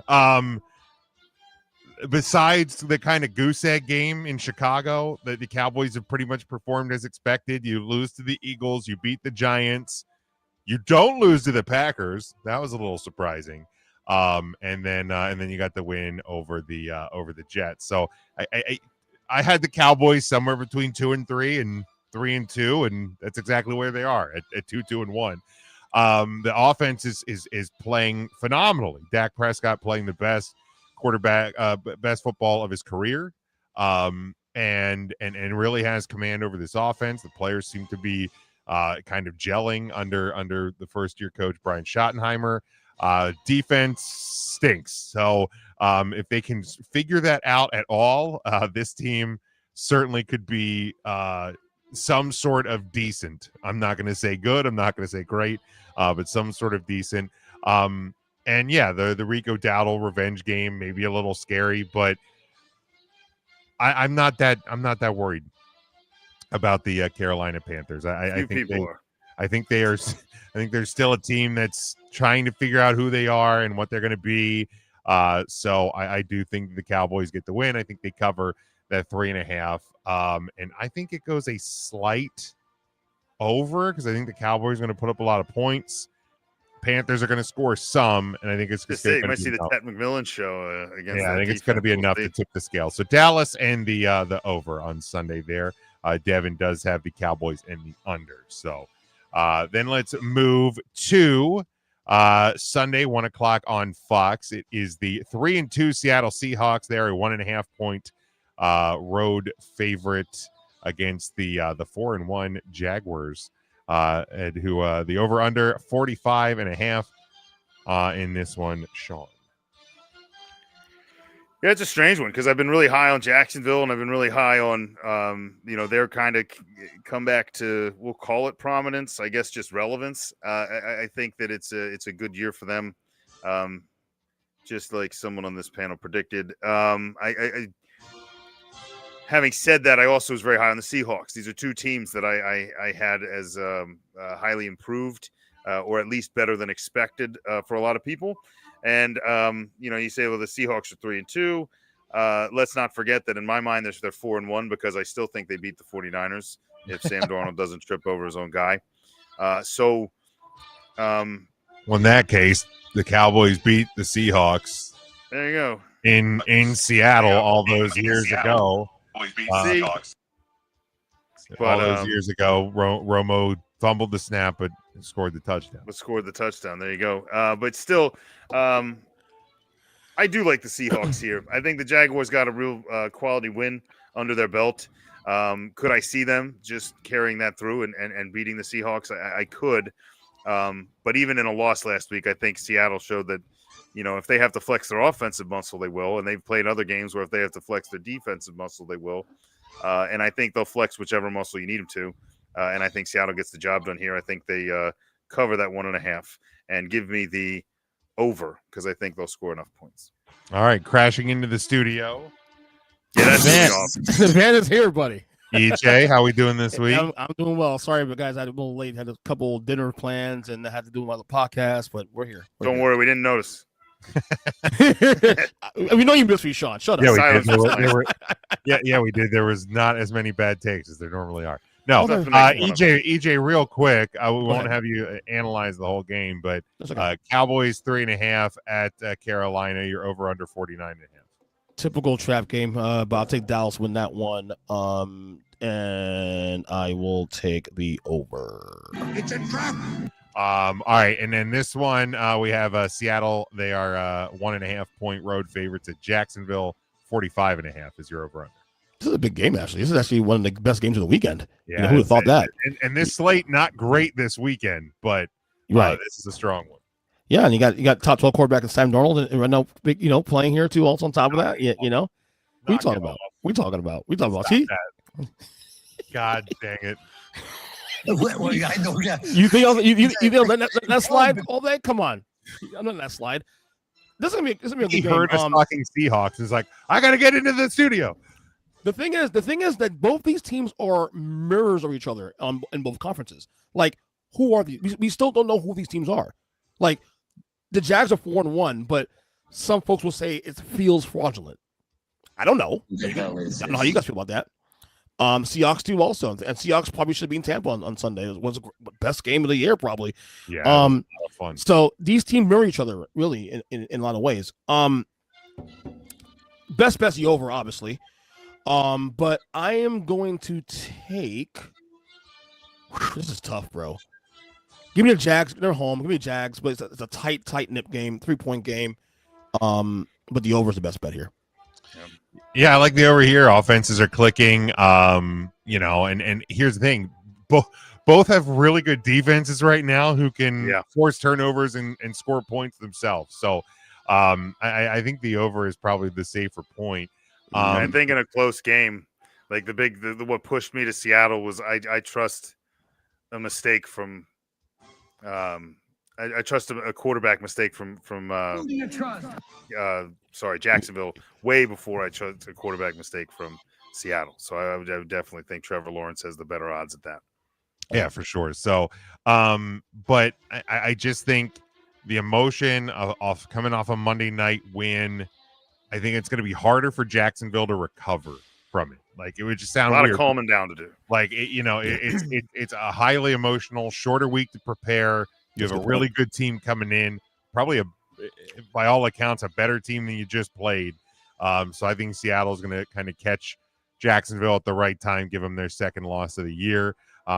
Besides the kind of goose egg game in Chicago, the Cowboys have pretty much performed as expected. You lose to the Eagles, you beat the Giants, you don't lose to the Packers. That was a little surprising. And then you got the win over the Jets. So I had the Cowboys somewhere between 2-3 and 3-2, and that's exactly where they are at 2-2-1. The offense is playing phenomenally. Dak Prescott playing the best quarterback, best football of his career, and really has command over this offense. The players seem to be kind of gelling under the first-year coach Brian Schottenheimer. Defense stinks. So if they can figure that out at all, this team certainly could be some sort of decent. I'm not going to say good. I'm not going to say great, but some sort of decent. And yeah, the Rico Dowdle revenge game may be a little scary, but I'm not that worried about the Carolina Panthers. I think they're still a team that's trying to figure out who they are and what they're going to be. So I do think the Cowboys get the win. I think they cover that 3.5. And I think it goes a slight over because I think the Cowboys are going to put up a lot of points. Panthers are going to score some, and I think it's going to be. You might see the Ted McMillan show against. Yeah, I think it's going to be enough to tip the scale. So Dallas and the over on Sunday there. Devin does have the Cowboys and the under. So then let's move to Sunday, 1:00 on Fox. It is the 3-2 Seattle Seahawks. They are a 1.5 point road favorite against the 4-1 Jaguars. And who the over under 45.5 in this one, Sean. Yeah, it's a strange one because I've been really high on Jacksonville and I've been really high on their kind of comeback to, we'll call it prominence, I guess just relevance. I think that it's a good year for them, just like someone on this panel predicted. Having said that, I also was very high on the Seahawks. These are two teams that I had as highly improved or at least better than expected for a lot of people. And, you say, well, the Seahawks are 3-2. Let's not forget that in my mind, they're 4-1 because I still think they beat the 49ers if Sam Darnold doesn't trip over his own guy. Well, in that case, the Cowboys beat the Seahawks. There you go. In Seattle all those years ago. All those years ago, Romo fumbled the snap, but scored the touchdown. There you go. But still, I do like the Seahawks here. I think the Jaguars got a real quality win under their belt. Could I see them just carrying that through and beating the Seahawks? I could. But even in a loss last week, I think Seattle showed that, if they have to flex their offensive muscle, they will. And they've played other games where if they have to flex their defensive muscle, they will. And I think they'll flex whichever muscle you need them to. And I think Seattle gets the job done here. I think they cover that 1.5 and give me the over because I think they'll score enough points. All right, crashing into the studio. Yeah, that's the van is here, buddy. EJ, how we doing this week? I'm doing well. Sorry, but guys, I had a little late. Had a couple dinner plans and I had to do my podcast, but we're here. Don't worry, we didn't notice. We know you missed me, Sean. Shut up. Yeah, we did. There was not as many bad takes as there normally are. No, Okay. EJ, real quick. We won't have you analyze the whole game, but Cowboys 3.5 at Carolina. You're over under 49.5. Typical trap game, but I'll take Dallas win that one. And I will take the over. It's a trap. All right, and then this one we have Seattle. They are 1.5 point road favorites at Jacksonville. 45.5 is your over under. This is a big game, actually. This is actually one of the best games of the weekend. Yeah, who would have thought that? And this slate not great this weekend, but right, this is a strong one. Yeah, and you got top 12 quarterback and Sam Darnold, and right now, playing here too. Also on top of that, what are you talking about? We talking about. See, God dang it. You think I'll let that slide all day? Come on, I'm letting that slide. This is gonna be a good game. He heard us talking Seahawks. He's like, I gotta get into the studio. The thing is that both these teams are mirrors of each other in both conferences. Like, who are these? We still don't know who these teams are. Like, the Jags are 4-1, but some folks will say it feels fraudulent. I don't know. I don't know how you guys feel about that. Seahawks too also, and Seahawks probably should be in Tampa on Sunday. It was the best game of the year probably. Yeah, a lot of fun. So these teams mirror each other really in a lot of ways. Best the over obviously, but I am going to take. This is tough, bro. Give me the Jags. They're home. Give me the Jags, but it's a tight nip game, 3-point game. But the over is the best bet here. Yeah, I like the over here. Offenses are clicking. And here's the thing. Both have really good defenses right now who can force turnovers and score points themselves. So I think the over is probably the safer point. I think in a close game, like what pushed me to Seattle was I trust a mistake from I trust a quarterback mistake from Jacksonville way before I trust a quarterback mistake from Seattle. So I would definitely think Trevor Lawrence has the better odds at that. Yeah, for sure. So, but I just think the emotion of coming off a Monday night win, I think it's going to be harder for Jacksonville to recover from it. Like, it would just sound a lot weird. Of calming down to do. Like, it's a highly emotional, shorter week to prepare. You have a really good team coming in, probably by all accounts, a better team than you just played. So I think Seattle's going to kind of catch Jacksonville at the right time, give them their second loss of the year.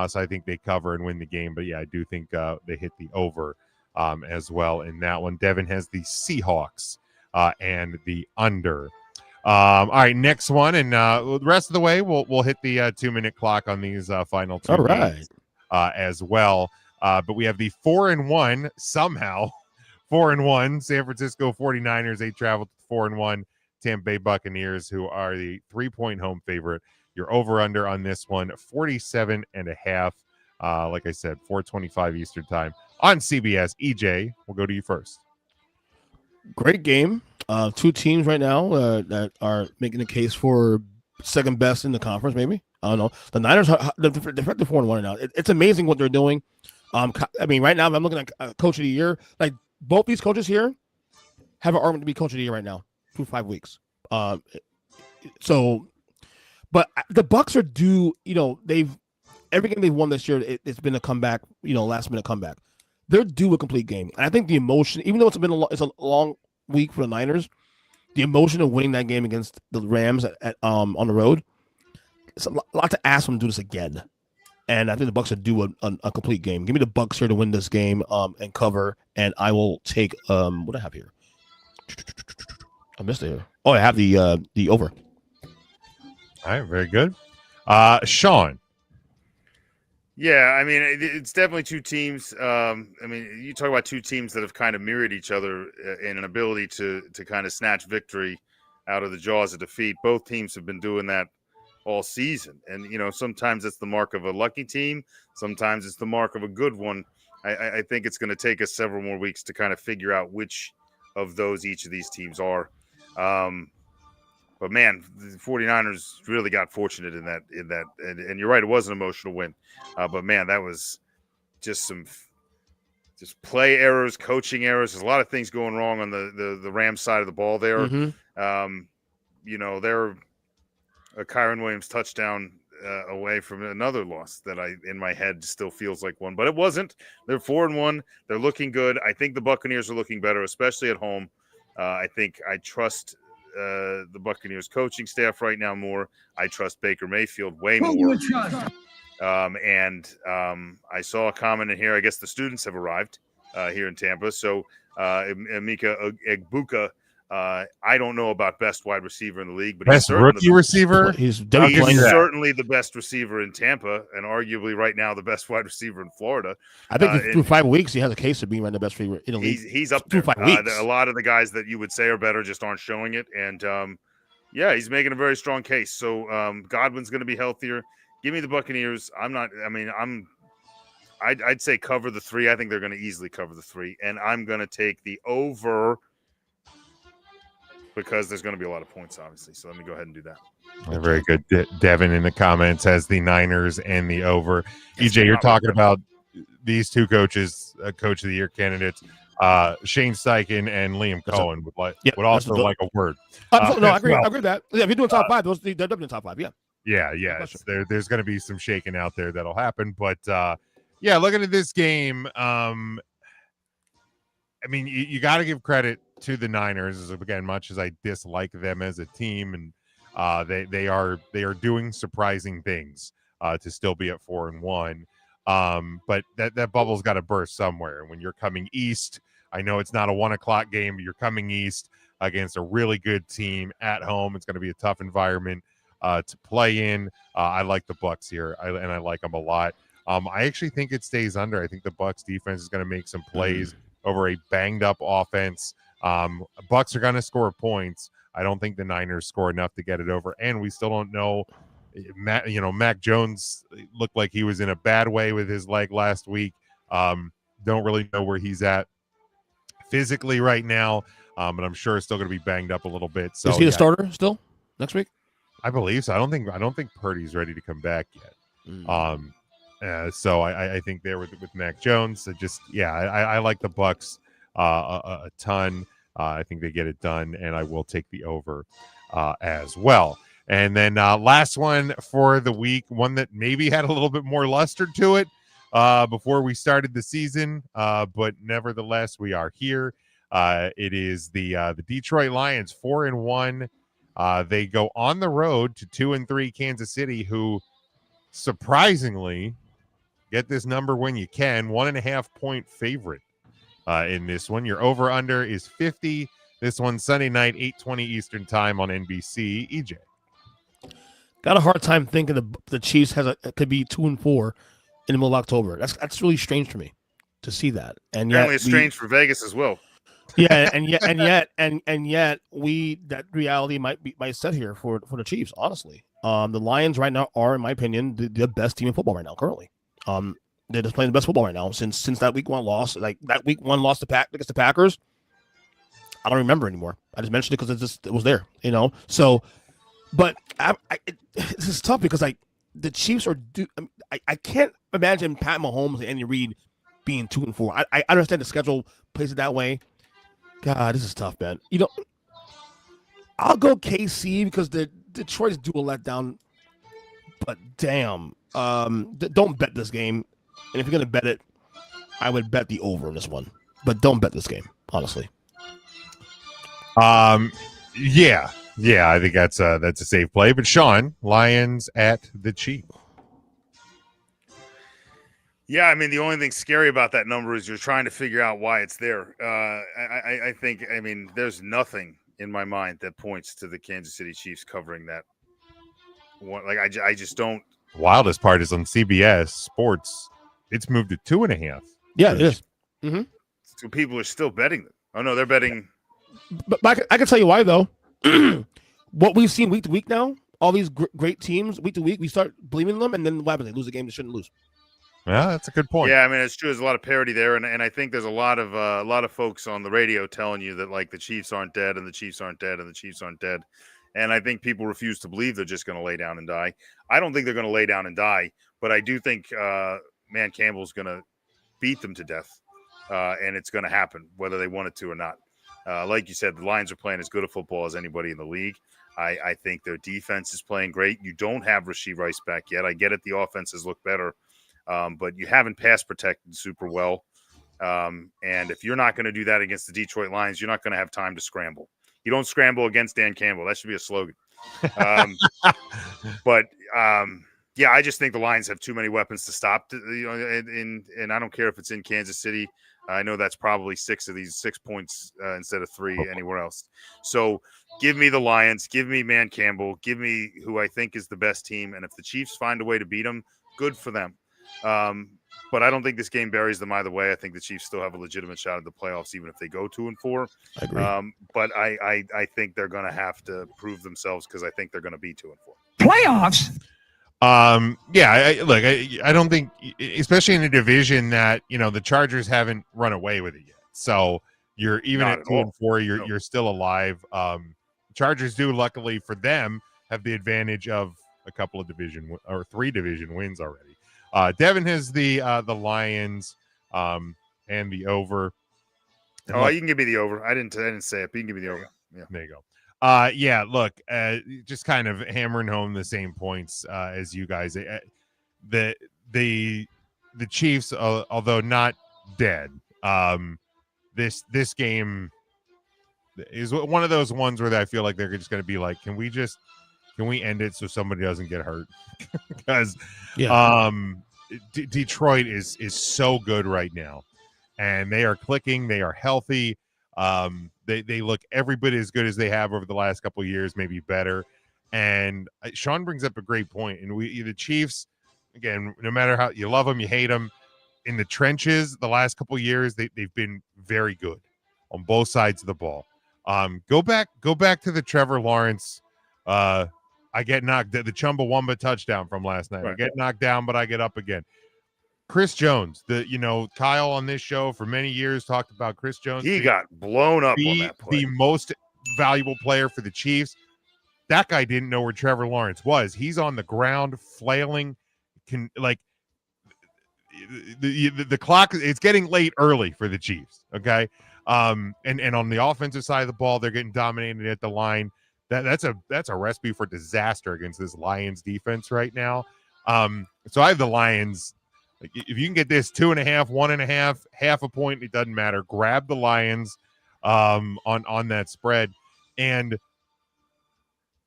So I think they cover and win the game. But yeah, I do think they hit the over as well in that one. Devin has the Seahawks and the under. All right, next one, and the rest of the way we'll hit the 2-minute clock on these final two games, as well. But we have the 4-1 somehow 4-1 San Francisco 49ers. They travel to 4-1 Tampa Bay Buccaneers, who are the 3-point home favorite. Your over under on this one 47.5. Like I said, 4:25 Eastern time on CBS. EJ, we'll go to you first. Great game. Two teams right now that are making the case for second best in the conference, maybe. I don't know. The Niners, they're 4-1 now. It's amazing what they're doing. I mean, right now, if I'm looking at Coach of the Year, like both these coaches here have an argument to be Coach of the Year right now through 5 weeks. But the Bucs are due. Every game they've won this year, it's been a comeback. Last minute comeback. They're due a complete game, and I think the emotion, even though it's a long week for the Niners, the emotion of winning that game against the Rams on the road, it's a lot to ask them to do this again. And I think the Bucs are due a complete game. Give me the Bucs here to win this game and cover, and I will take what do I have here? I missed it here. Oh, I have the over. All right, very good. Sean. Yeah, I mean, it's definitely two teams. I mean, you talk about two teams that have kind of mirrored each other in an ability to kind of snatch victory out of the jaws of defeat. Both teams have been doing that all season. And, sometimes it's the mark of a lucky team. Sometimes it's the mark of a good one. I think it's going to take us several more weeks to kind of figure out which of those each of these teams are. But man, the 49ers really got fortunate in that, and you're right, it was an emotional win. But man, that was just play errors, coaching errors. There's a lot of things going wrong on the Rams side of the ball there. Mm-hmm. They're a Kyron Williams touchdown away from another loss that in my head still feels like one, but it wasn't. They're 4-1. They're looking good. I think the Buccaneers are looking better, especially at home. I think I trust the Buccaneers coaching staff right now more. I trust Baker Mayfield way more. I saw a comment in here. I guess the students have arrived here in Tampa. So Emeka Egbuka, I don't know about best wide receiver in the league, but best rookie receiver. He's definitely certainly the best receiver in Tampa, and arguably right now the best wide receiver in Florida. I think through 5 weeks he has a case of being right the best receiver in the league. He's up there. Through 5 weeks. A lot of the guys that you would say are better just aren't showing it, and yeah, he's making a very strong case. So Godwin's going to be healthier. Give me the Buccaneers. I'd say cover the 3. I think they're going to easily cover the 3, and I'm going to take the over because there's going to be a lot of points, obviously. So let me go ahead and do that. Very good. Devin in the comments has the Niners and the over. EJ, you're talking about these two coaches, Coach of the Year candidates, Shane Steichen and Liam Cohen would also like a word. No, I agree. I agree with that. Yeah, if you're doing top 5, they're definitely top 5. Yeah. Yeah. There's going to be some shaking out there that'll happen, but yeah, looking at this game, you got to give credit to the Niners, again, much as I dislike them as a team, and they are doing surprising things to still be at 4-1. But that bubble's got to burst somewhere. And when you're coming east, I know it's not a 1:00 game, but you're coming east against a really good team at home. It's going to be a tough environment to play in. I like the Bucs here, and I like them a lot. I actually think it stays under. I think the Bucs defense is going to make some plays over a banged up offense. Bucs are going to score points. I don't think the Niners score enough to get it over, and we still don't know. Mac Jones looked like he was in a bad way with his leg last week. Don't really know where he's at physically right now, but I'm sure it's still going to be banged up a little bit. So is he a starter still next week? I believe so. I don't think Purdy's ready to come back yet. So I think there with Mac Jones, I like the Bucs a ton. I think they get it done, and I will take the over as well. And then last one for the week, one that maybe had a little bit more luster to it before we started the season, but nevertheless, we are here. It is the Detroit Lions, 4-1. They go on the road to 2-3 Kansas City, who surprisingly, get this number when you can, 1.5-point favorite in this one. Your over-under is 50. This one Sunday night, 8:20 Eastern time on NBC. EJ. Got a hard time thinking the Chiefs could be 2-4 in the middle of October. That's really strange for me to see that. And apparently it's strange for Vegas as well. Yeah, and yet that reality might set here for the Chiefs. Honestly, the Lions right now are, in my opinion, the best team in football right now. Currently, they're just playing the best football right now since that week 1 loss. Like that week 1 loss against the Packers. I don't remember anymore. I just mentioned it because it was there, So, but this is tough because the Chiefs are. I can't imagine Pat Mahomes and Andy Reid being 2-4. I understand the schedule plays it that way. God, this is tough, man. I'll go KC because the Detroit's do a letdown. But damn, don't bet this game. And if you're gonna bet it, I would bet the over in this one. But don't bet this game, honestly. Yeah, I think that's a safe play. But Sean, Lions at the Chiefs. Yeah, the only thing scary about that number is you're trying to figure out why it's there. I think, there's nothing in my mind that points to the Kansas City Chiefs covering that one. Like, I just don't. Wildest part is on CBS Sports, it's moved to 2.5. Yeah, it is. Mm-hmm. So people are still betting them. Oh, no, they're betting. But I can tell you why, though. What we've seen week to week now, all these great teams, week to week, we start believing them, and then what happens? They lose a game they shouldn't lose. Yeah, that's a good point. Yeah, it's true. There's a lot of parity there, and I think there's a lot of folks on the radio telling you that like the Chiefs aren't dead, and the Chiefs aren't dead, and the Chiefs aren't dead, and I think people refuse to believe they're just going to lay down and die. I don't think they're going to lay down and die, but I do think Man Campbell's going to beat them to death, and it's going to happen whether they want it to or not. Like you said, the Lions are playing as good a football as anybody in the league. I think their defense is playing great. You don't have Rashee Rice back yet. I get it. The offenses look better. But you haven't pass protected super well. And if you're not going to do that against the Detroit Lions, you're not going to have time to scramble. You don't scramble against Dan Campbell. That should be a slogan. yeah, I just think the Lions have too many weapons to stop. And I don't care if it's in Kansas City. I know that's probably 6 of these 6 points instead of 3 anywhere else. So give me the Lions. Give me Man Campbell. Give me who I think is the best team. And if the Chiefs find a way to beat them, good for them. But I don't think this game buries them either way. I think the Chiefs still have a legitimate shot at the playoffs, even if they go 2-4. I agree. But I think they're going to have to prove themselves because I think they're going to be 2-4. Playoffs? Yeah, I don't think, especially in a division that, the Chargers haven't run away with it yet. So you're even Not at at 2-4, you're still alive. Chargers do, luckily for them, have the advantage of a couple of 3 division wins already. Devin has the Lions and the over. And you can give me the over. I didn't say it, but you can give me the over. Yeah, there you go. Just kind of hammering home the same points as you guys. The Chiefs, although not dead, this game is one of those ones where I feel like they're just going to be like, can we end it so somebody doesn't get hurt? Because Detroit is so good right now, and they are clicking. They are healthy. They look every bit as good as they have over the last couple of years, maybe better. And Sean brings up a great point. And the Chiefs, again, no matter how you love them, you hate them, in the trenches the last couple of years, they've been very good on both sides of the ball. Go back to the Trevor Lawrence. I get knocked, the Chumbawamba touchdown from last night. Right. I get knocked down, but I get up again. Chris Jones, Kyle on this show for many years talked about Chris Jones. He got blown up on that play. The most valuable player for the Chiefs. That guy didn't know where Trevor Lawrence was. He's on the ground flailing. The clock, it's getting late early for the Chiefs. Okay. And on the offensive side of the ball, they're getting dominated at the line. That's a recipe for disaster against this Lions defense right now. So I have the Lions. If you can get this 2.5, 1.5, half a point, it doesn't matter. Grab the Lions on that spread. And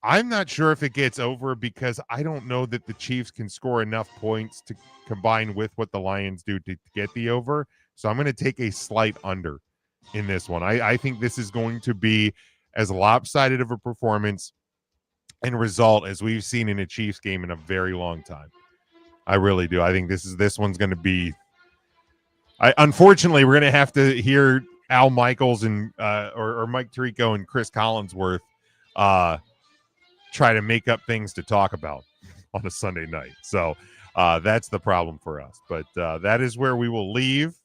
I'm not sure if it gets over because I don't know that the Chiefs can score enough points to combine with what the Lions do to get the over. So I'm going to take a slight under in this one. I think this is going to be as lopsided of a performance and result as we've seen in a Chiefs game in a very long time. I really do. I think this one's going to be. Unfortunately, we're going to have to hear Al Michaels and or Mike Tirico and Chris Collinsworth try to make up things to talk about on a Sunday night. So that's the problem for us. But that is where we will leave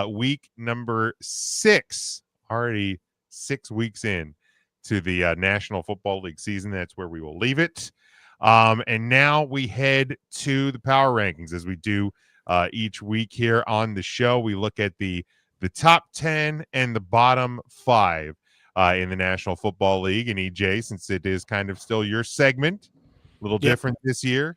week number 6. Already 6 weeks in to the National Football League season. That's where we will leave it. And now we head to the power rankings as we do each week here on the show. We look at the top 10 and the bottom 5 in the National Football League. And EJ, since it is kind of still your segment, a little different this year,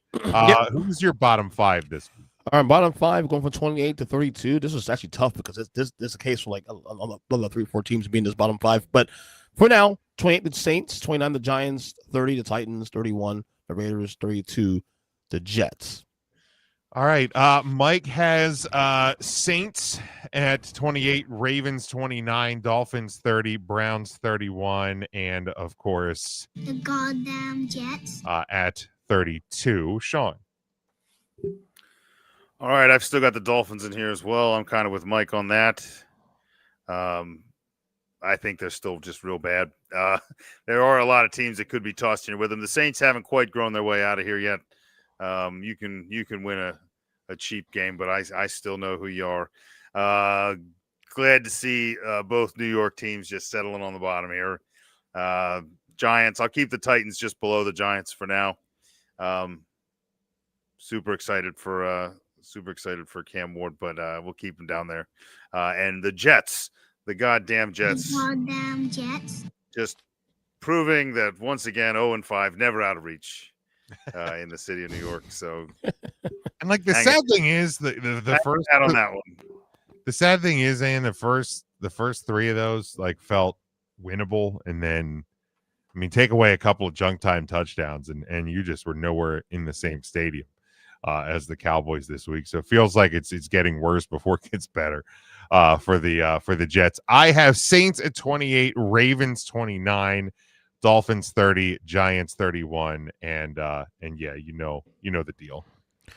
who's your bottom 5 this week? All right, bottom 5 going from 28 to 32. This was actually tough because this is a case for like the 3 or 4 teams being this bottom 5. But for now, 28 the Saints, 29 the Giants, 30 the Titans, 31 the Raiders, 32 the Jets. All right. Mike has Saints at 28, Ravens 29, Dolphins 30, Browns 31, and of course the goddamn Jets at 32. Sean. All right, I've still got the Dolphins in here as well. I'm kind of with Mike on that. I think they're still just real bad. There are a lot of teams that could be tossed in with them. The Saints haven't quite grown their way out of here yet. You can win a cheap game, but I still know who you are. Glad to see both New York teams just settling on the bottom here. Giants, I'll keep the Titans just below the Giants for now. Super excited for Cam Ward, but we'll keep him down there. And the Jets, the goddamn Jets. Just proving that once again, 0-5, never out of reach in the city of New York. So, and like the sad thing is the first on that one. The sad thing is, and the first 3 of those like felt winnable, and then I mean, take away a couple of junk time touchdowns, and you just were nowhere in the same stadium as the Cowboys this week. So it feels like it's getting worse before it gets better for the Jets. I have Saints at 28, Ravens 29, Dolphins 30, Giants 31, and yeah, you know the deal.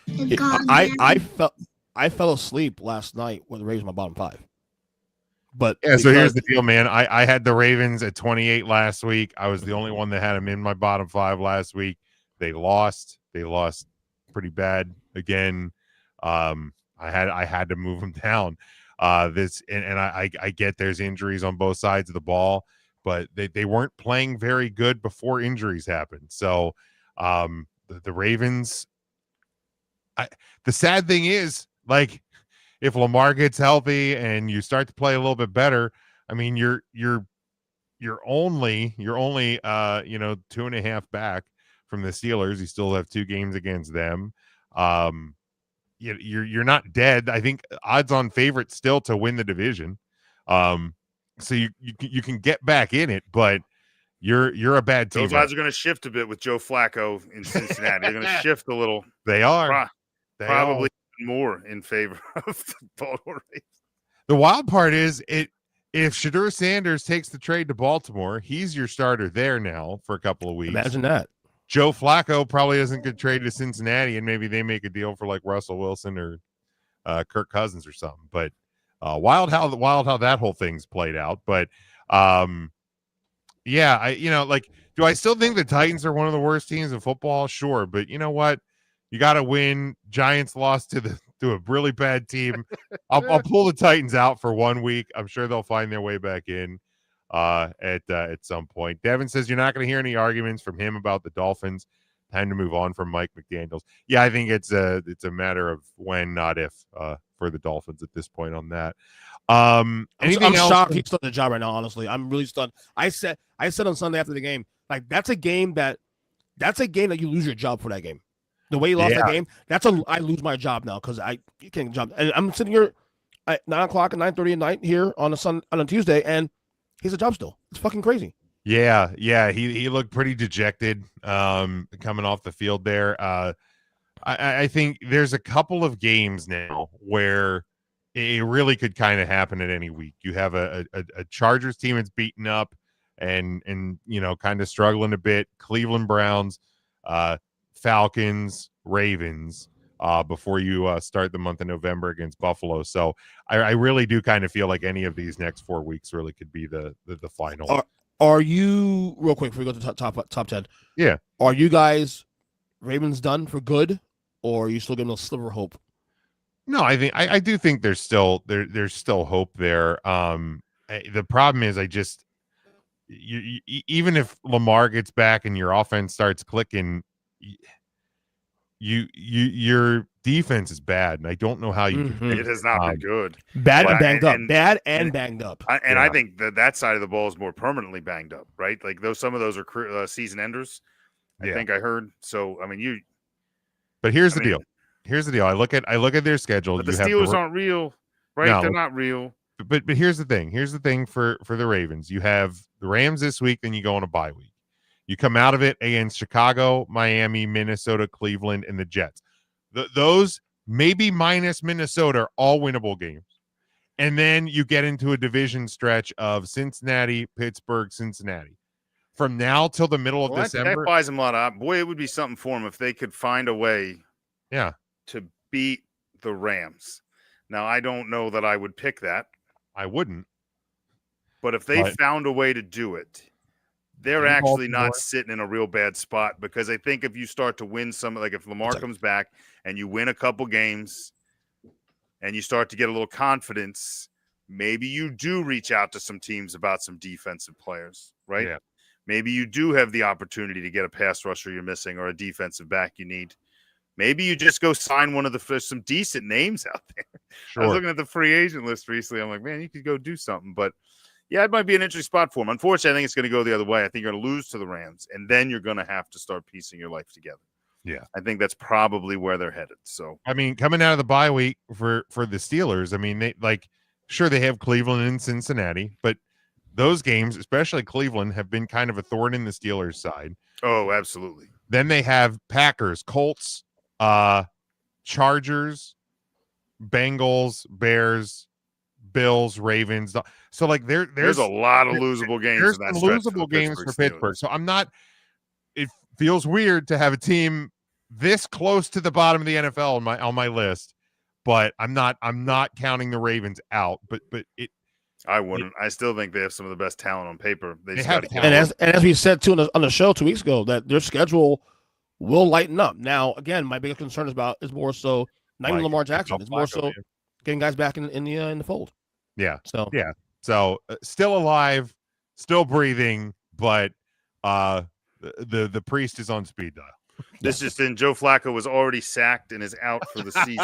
I fell asleep last night when the Ravens were my bottom 5. But yeah, so here's the deal, man. I had the Ravens at 28 last week. I was the only one that had them in my bottom 5 last week. They lost pretty bad again. I had to move them down. I get there's injuries on both sides of the ball, but they weren't playing very good before injuries happened. So the Ravens. The sad thing is, like, if Lamar gets healthy and you start to play a little bit better, I mean, you're only 2.5 back from the Steelers. You still have 2 games against them. You're not dead. I think odds on favorite still to win the division. So you can get back in it, but you're a bad team. Those odds are going to shift a bit with Joe Flacco in Cincinnati. They're going to shift a little. They are. Probably more in favor of the Baltimore Ravens. The wild part is if Shedeur Sanders takes the trade to Baltimore, he's your starter there now for a couple of weeks. Imagine that. Joe Flacco probably doesn't get traded to Cincinnati, and maybe they make a deal for like Russell Wilson or Kirk Cousins or something. But wild how that whole thing's played out. But yeah, do I still think the Titans are one of the worst teams in football? Sure, but you know what? You got to win. Giants lost to a really bad team. I'll pull the Titans out for 1 week. I'm sure they'll find their way back in at some point. Devin says you're not going to hear any arguments from him about the Dolphins. Time to move on from Mike McDaniels. Yeah, I think it's a matter of when, not if, for the Dolphins at this point on that. I'm shocked he's still in the job right now. Honestly, I'm really stunned. I said on Sunday after the game, like that's a game that you lose your job for that game. The way he lost that game, I lose my job now because you can't jump. And I'm sitting here at 9:00 and 9:30 at night here on a Tuesday, and he's a job still. It's fucking crazy. Yeah. He looked pretty dejected coming off the field there. I think there's a couple of games now where it really could kind of happen at any week. You have a Chargers team that's beaten up and kind of struggling a bit. Cleveland Browns, Falcons, Ravens before you start the month of November against Buffalo. So I really do kind of feel like any of these next 4 weeks really could be the final. Are you, real quick before we go to top 10? Yeah. Are you guys Ravens done for good, or are you still getting a sliver of hope? No, I do think there's still hope there. The problem is you even if Lamar gets back and your offense starts clicking, your defense is bad, and I don't know how you. It has not been good. Bad and banged up. I think that side of the ball is more permanently banged up, right? Like some of those are season enders. I think I heard. So I mean, But here's the deal. Here's the deal. I look at their schedule. But the Steelers aren't real, right? No, they're not real. But here's the thing. Here's the thing for the Ravens. You have the Rams this week, then you go on a bye week. You come out of it against Chicago, Miami, Minnesota, Cleveland, and the Jets. Those, maybe minus Minnesota, are all winnable games. And then you get into a division stretch of Cincinnati, Pittsburgh, Cincinnati. From now till the middle of December. That buys them a lot of. Boy, it would be something for them if they could find a way to beat the Rams. Now, I don't know that I would pick that. I wouldn't. But if they found a way to do it, they're actually not sitting in a real bad spot, because I think if you start to win some, like if Lamar comes back and you win a couple games and you start to get a little confidence, maybe you do reach out to some teams about some defensive players, right? Yeah. Maybe you do have the opportunity to get a pass rusher you're missing or a defensive back you need. Maybe you just go sign one of some decent names out there. Sure. I was looking at the free agent list recently. I'm like, man, you could go do something. But yeah, it might be an interesting spot for him. Unfortunately, I think it's going to go the other way. I think you're going to lose to the Rams, and then you're going to have to start piecing your life together. Yeah. I think that's probably where they're headed. So, I mean, coming out of the bye week for the Steelers, I mean, they sure they have Cleveland and Cincinnati, but those games, especially Cleveland, have been kind of a thorn in the Steelers' side. Oh, absolutely. Then they have Packers, Colts, Chargers, Bengals, Bears, Bills, Ravens. So like there's a lot of losable games. There's in that some stretch losable for games for Steelers. Pittsburgh. So I'm not. It feels weird to have a team this close to the bottom of the NFL on my list, but I'm not counting the Ravens out. But I wouldn't. I still think they have some of the best talent on paper. They just have got to talent. And as we said too on the show 2 weeks ago, that their schedule will lighten up. Now, again, my biggest concern is more so not even Lamar Jackson. It's more so getting guys back in the fold. Yeah. So still alive, still breathing, but the priest is on speed dial. This just in. Joe Flacco was already sacked and is out for the season.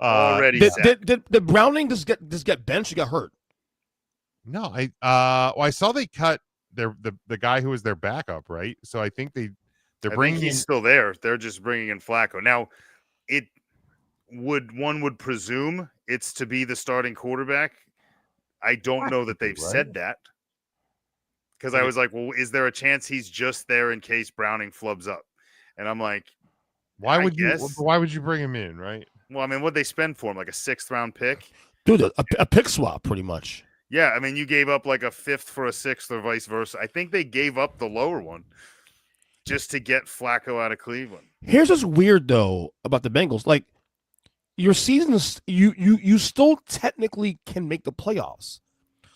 Already sacked. Did Browning just get benched? He got hurt. No, I saw they cut the guy who was their backup, right? So I think they're bringing. He's still there. They're just bringing in Flacco now. One would presume it's to be the starting quarterback. I don't know that they've said that, because I was like, well, is there a chance he's just there in case Browning flubs up? And I'm like, why would you bring him in, right? Well, I mean, what'd they spend for him? Like a 6th round pick? Dude, a pick swap, pretty much. Yeah, I mean, you gave up like a 5th for a 6th or vice versa. I think they gave up the lower one just to get Flacco out of Cleveland. Here's what's weird, though, about the Bengals. Like, your season is you still technically can make the playoffs.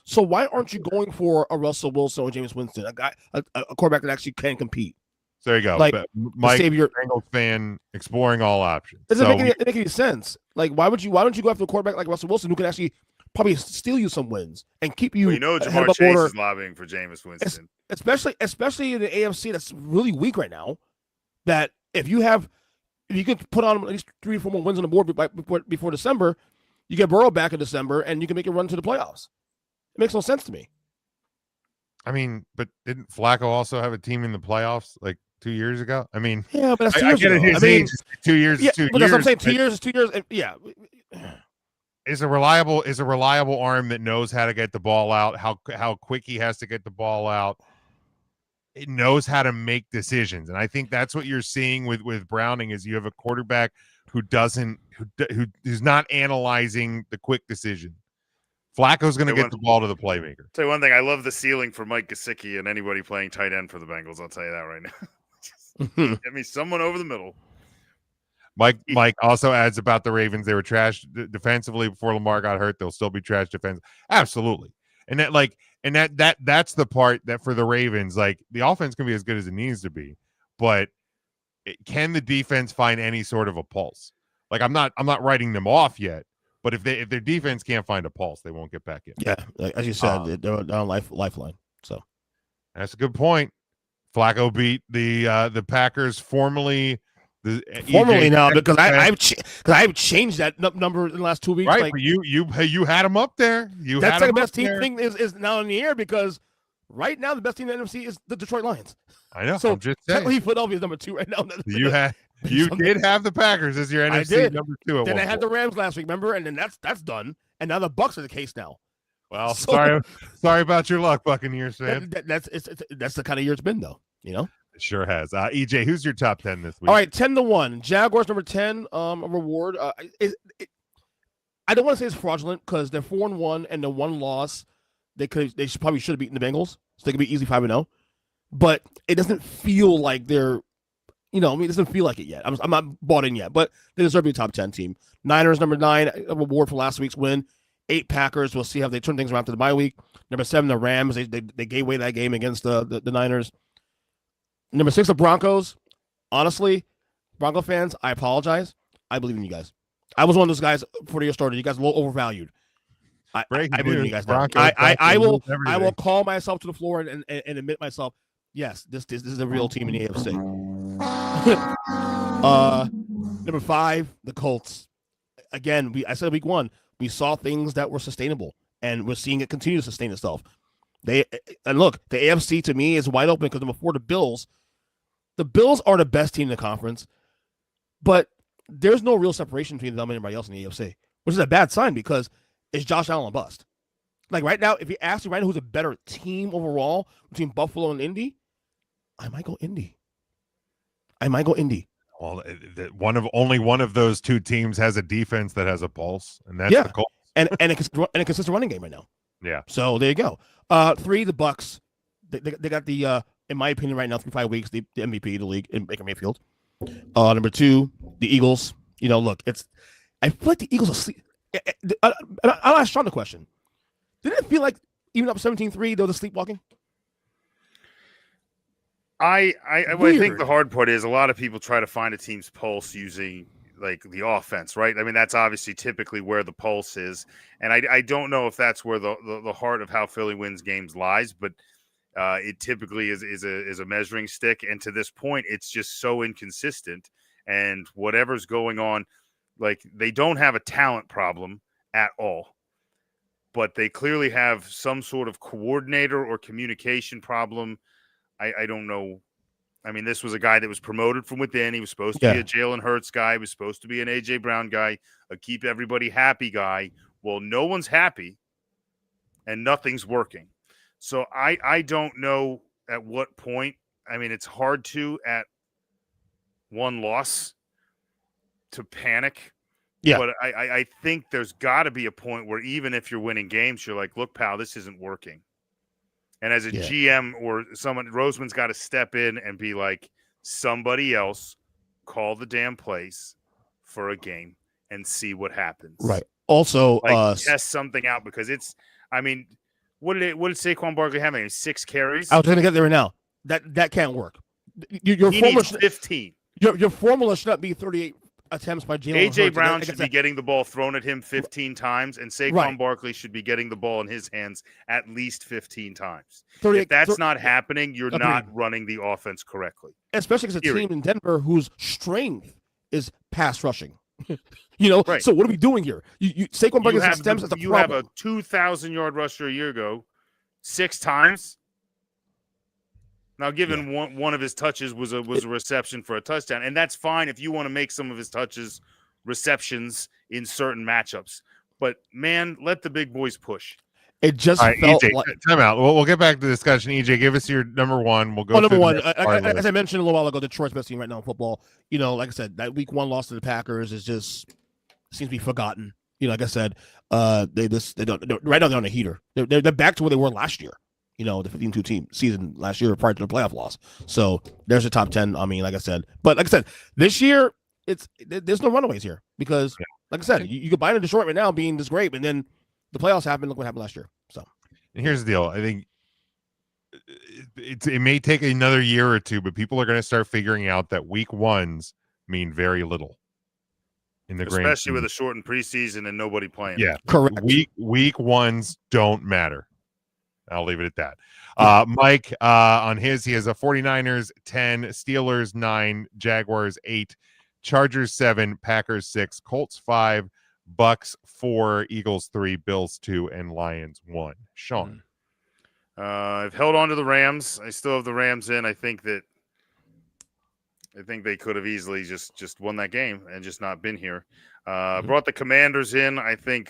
So why aren't you going for a Russell Wilson or Jameis Winston, a quarterback that actually can compete? So there you go. Like, Mike, Bengals fan, exploring all options. Doesn't make any sense. Like, why don't you go after a quarterback like Russell Wilson who can actually probably steal you some wins and keep you? Well, Jamar Chase is lobbying for Jameis Winston, especially in the AFC that's really weak right now. That if you could put on at least 3 or 4 more wins on the board before December, you get Burrow back in December and you can make a run to the playoffs. It makes no sense to me. I mean, but didn't Flacco also have a team in the playoffs like 2 years ago? I mean, yeah, but that's 2 years ago. His age is 2 years. Yeah, is 2 but years. That's what I'm saying. 2 years is 2 years. Yeah. Is a reliable arm that knows how to get the ball out, how quick he has to get the ball out. It knows how to make decisions, and I think that's what you're seeing with Browning is you have a quarterback who's not analyzing the quick decision. Flacco's going to get the ball to the playmaker. Tell you one thing, I love the ceiling for Mike Gesicki and anybody playing tight end for the Bengals. I'll tell you that right now. Get me someone over the middle. Mike also adds about the Ravens. They were trash defensively before Lamar got hurt. They'll still be trash defense. Absolutely. And that's the part that for the Ravens, like the offense can be as good as it needs to be, but can the defense find any sort of a pulse? Like I'm not writing them off yet, but if their defense can't find a pulse, they won't get back in. Yeah, as you said, they're on lifeline. So that's a good point. Flacco beat the Packers formerly. Now because I've changed that number in the last 2 weeks. Right, like, but you had him up there. That's like the best team thing is now in the air because right now the best team in the NFC is the Detroit Lions. I know. So I'm just saying. Philadelphia is number 2 right now. You did have the Packers as your NFC number 2. Then I had the Rams last week, remember? And then that's done. And now the Bucks are the case now. Well, sorry about your luck, Buccaneers fan. That's the kind of year it's been, though. You know. It sure has. EJ, who's your top 10 this week? All right, 10-1. Jaguars number 10. A reward. I don't want to say it's fraudulent because they're 4-1 and the one loss they probably should have beaten the Bengals, so they could be easy 5-0. But it doesn't feel like they're, it doesn't feel like it yet. I'm not bought in yet, but they deserve to be a top 10 team. Niners number 9. A reward for last week's win. 8 Packers. We'll see how they turn things around to the bye week. Number 7 the Rams. They gave away that game against the Niners. Number 6, the Broncos. Honestly, Bronco fans, I apologize. I believe in you guys. I was one of those guys before the year started. You guys are a little overvalued. I believe in you guys now. I will call myself to the floor and admit myself, yes, this is a real team in the AFC. Number 5, the Colts. Again, I said week 1, we saw things that were sustainable, and we're seeing it continue to sustain itself. And look, the AFC to me is wide open because number 4, the Bills. The Bills are the best team in the conference, but there's no real separation between them and anybody else in the AFC, which is a bad sign because it's Josh Allen a bust. Like right now, if you ask me right now who's a better team overall between Buffalo and Indy, I might go Indy. Well, only one of those two teams has a defense that has a pulse, and that's the Colts. And a consistent running game right now. Yeah. So there you go. 3, the Bucks. They got the in my opinion right now through 5 weeks the MVP of the league in Baker Mayfield. Number 2, the Eagles. Look, I feel like the Eagles are sleep. I'll ask Sean the question. Did it feel like even up 17-3 there was a sleepwalking? I think the hard part is a lot of people try to find a team's pulse using like the offense, right? I mean, that's obviously typically where the pulse is, and I don't know if that's where the heart of how Philly wins games lies, but it typically is a measuring stick, and to this point, it's just so inconsistent. And whatever's going on, like they don't have a talent problem at all, but they clearly have some sort of coordinator or communication problem. I don't know. I mean, this was a guy that was promoted from within. He was supposed to be a Jalen Hurts guy. He was supposed to be an A.J. Brown guy, a keep everybody happy guy. Well, no one's happy, and nothing's working. So I don't know at what point. I mean, it's hard to, at one loss, to panic. Yeah. But I think there's got to be a point where even if you're winning games, you're like, look, pal, this isn't working. And as a GM or someone, Roseman's got to step in and be like, somebody else call the damn plays for a game and see what happens. Right. Also, test something out, because it's, I mean, what did Saquon Barkley have? 6 carries? I was going to get there right now. That can't work. Your needs 15. Your formula should not be 38 attempts by Jalen Hurts. A.J. Brown should be getting the ball thrown at him 15 times, and Saquon Barkley should be getting the ball in his hands at least 15 times. If that's not happening, you're not running the offense correctly. Especially because a team in Denver whose strength is pass rushing. Right. So what are we doing here? Saquon Barkley stems as a problem. You have a 2,000-yard rusher a year ago 6 times. Now, given one of his touches was a reception for a touchdown, and that's fine if you want to make some of his touches receptions in certain matchups. But, man, let the big boys push. It just felt EJ, like time out. We'll get back to the discussion. EJ, give us your number 1. We'll go number 1. As I mentioned a little while ago, Detroit's best team right now in football. Like I said, that week 1 loss to the Packers is just seems to be forgotten. Like I said, they don't right now they're on a heater. They're back to where they were last year. The 15-2 team season last year prior to the playoff loss. So there's a top 10. I mean, like I said, this year there's no runaways here because, like I said, you could buy into Detroit right now being this great, and then the playoffs happened. Look what happened last year. So and here's the deal. I think it may take another year or two, but people are going to start figuring out that week 1s mean very little. Especially with a shortened preseason and nobody playing. Yeah, correct. Week 1s don't matter. I'll leave it at that. Mike, on his, he has a 49ers 10, Steelers 9, Jaguars 8, Chargers 7, Packers 6, Colts 5, Bucks 4, Eagles 3, Bills 2, and Lions 1. Sean. I've held on to the Rams. I still have the Rams in. I think they could have easily just won that game and just not been here. Brought the Commanders in. I think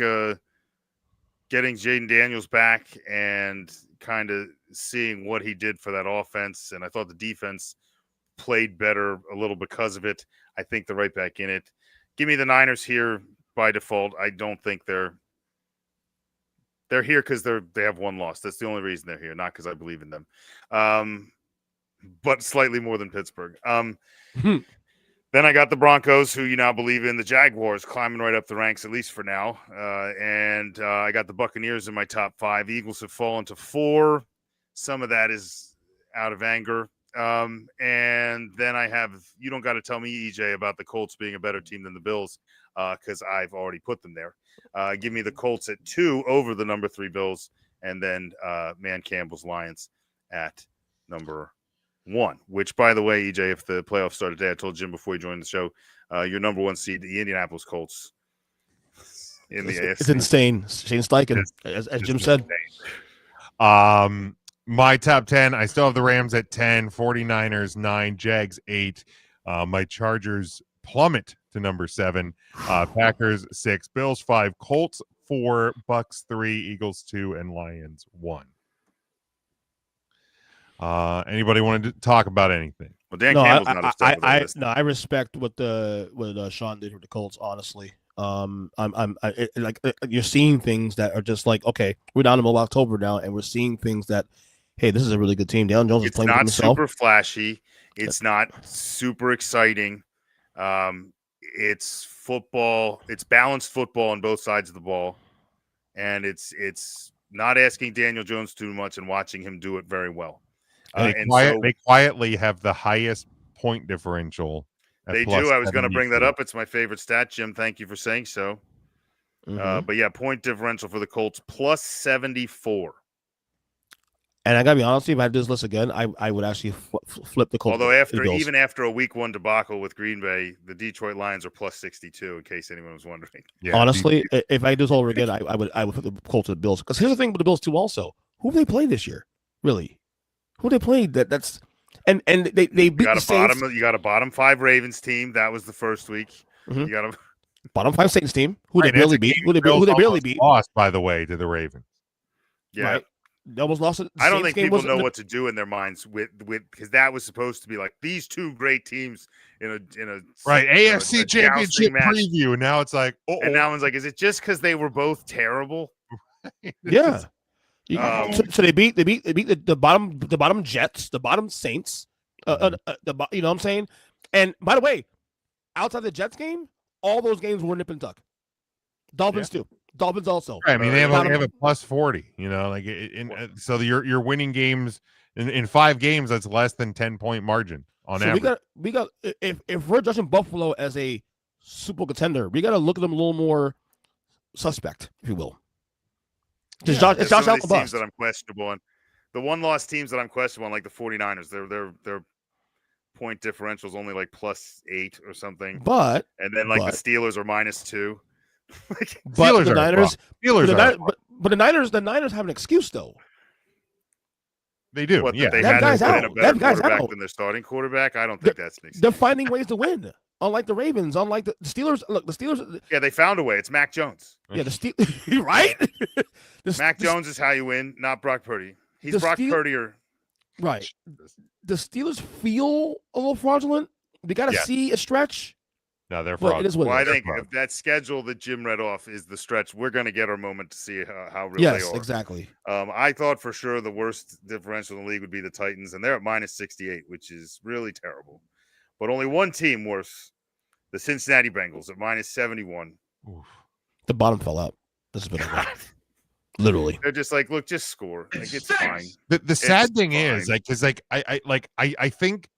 getting Jaden Daniels back and kind of seeing what he did for that offense. And I thought the defense played better a little because of it. I think they're right back in it. Give me the Niners here by default. I don't think they're here because they have 1 loss. That's the only reason they're here, not because I believe in them. But slightly more than Pittsburgh. Then I got the Broncos, who you now believe in, the Jaguars climbing right up the ranks, at least for now. And I got the Buccaneers in my top 5. Eagles have fallen to 4. Some of that is out of anger. And then I have, you don't got to tell me, EJ, about the Colts being a better team than the Bills, because I've already put them there. Give me the Colts at 2 over the number 3 Bills, and then Man Campbell's Lions at number 1, which, by the way, EJ, if the playoffs started today, I told Jim before he joined the show, your number 1 seed, the Indianapolis Colts in the AFC. It's insane. Shane Steichen, as Jim said. My top 10, I still have the Rams at 10, 49ers 9, Jags 8. My Chargers plummet to number 7, Packers 6, Bills 5, Colts 4, Bucks 3, Eagles 2, and Lions 1. Anybody want to talk about anything? Well, Dan Campbell's not upset with all this. I respect what Sean did with the Colts. Honestly, you're seeing things that are just like, okay, we're down in the middle of October now, and we're seeing things that, hey, this is a really good team. Daniel Jones is playing with himself. It's not super flashy. It's not super exciting. It's football. It's balanced football on both sides of the ball, and it's not asking Daniel Jones too much and watching him do it very well. They quietly have the highest point differential. They do. I was going to bring that up. It's my favorite stat, Jim. Thank you for saying so. But yeah, point differential for the Colts plus 74. And I gotta be honest, if I do this list again, I would actually flip the Colts. Although even after a week 1 debacle with Green Bay, the Detroit Lions are plus 62. In case anyone was wondering. Yeah, honestly, if I do this all over again, I would put the Colts to the Bills. Because here's the thing with the Bills too. Also, who have they played this year? Really, who they played? That's and they beat the Saints. You got a bottom 5 Ravens team. That was the first week. You got a bottom 5 Saints team. Who they barely beat. Who they barely beat. Lost, by the way, to the Ravens. Yeah. Right? They almost lost it. I don't think people know what to do in their minds with because that was supposed to be like these two great teams in a right AFC Championship preview. And now it's like, and now one's like, is it just because they were both terrible? Yeah. So they beat the bottom Jets, the bottom Saints. You know what I'm saying? And by the way, outside the Jets game, all those games were nip and tuck. Dolphins too. Dolphins also. Right. I mean, they have a plus 40. You know, like so you're winning games in 5 games. That's less than 10-point margin on average. We got if we're judging Buffalo as a Super Bowl contender, we got to look at them a little more suspect, if you will. It's Josh Allen teams that I'm questionable on. The one-loss teams that I'm questionable on, like the 49ers, their point differential is only like plus 8 or something. But the Steelers are minus 2. But the Niners have an excuse though. They do. They had guys out. A better quarterback than their starting quarterback. I don't think that's an excuse. They're finding ways to win. Unlike the Ravens, unlike the Steelers. Look, the Steelers. Yeah, they found a way. It's Mac Jones. Yeah, right. Mac Jones is how you win, not Brock Purdy. He's Brock Purdy or right. The Steelers feel a little fraudulent. We got to see a stretch. No, they're fraud. I think if that schedule that Jim read off is the stretch, we're going to get our moment to see how real they are. Yes, exactly. I thought for sure the worst differential in the league would be the Titans, and they're at minus 68, which is really terrible. But only one team worse, the Cincinnati Bengals at minus 71. Oof. The bottom fell out. This has been a literally. They're just like, look, just score. Like it's fine. The sad thing is, like, because I think.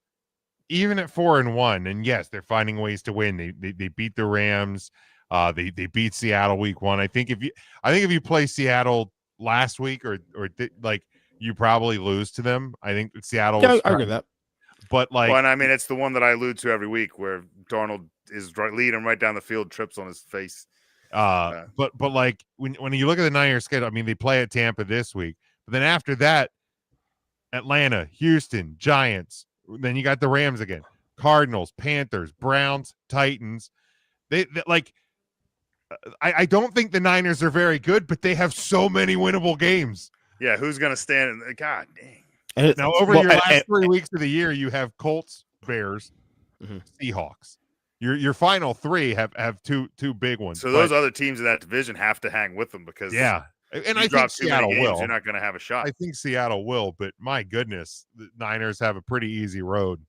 Even at 4-1, and yes, they're finding ways to win. They beat the Rams. They beat Seattle week 1. I think if you play Seattle last week you probably lose to them. I think Seattle. Yeah, I agree with that. But and I mean, it's the one that I allude to every week where Darnold is leading him right down the field, trips on his face. But like when you look at the Niners schedule, I mean, they play at Tampa this week, but then after that, Atlanta, Houston, Giants. Then you got the Rams again, Cardinals, Panthers, Browns, Titans. They I don't think the Niners are very good, but they have so many winnable games. Yeah, who's going to stand? God dang. And now over your last 3 weeks of the year, you have Colts, Bears, Seahawks. Your final 3 have two big ones. So those other teams in that division have to hang with them because and I think Seattle will. You're not going to have a shot. I think Seattle will, but my goodness, the Niners have a pretty easy road.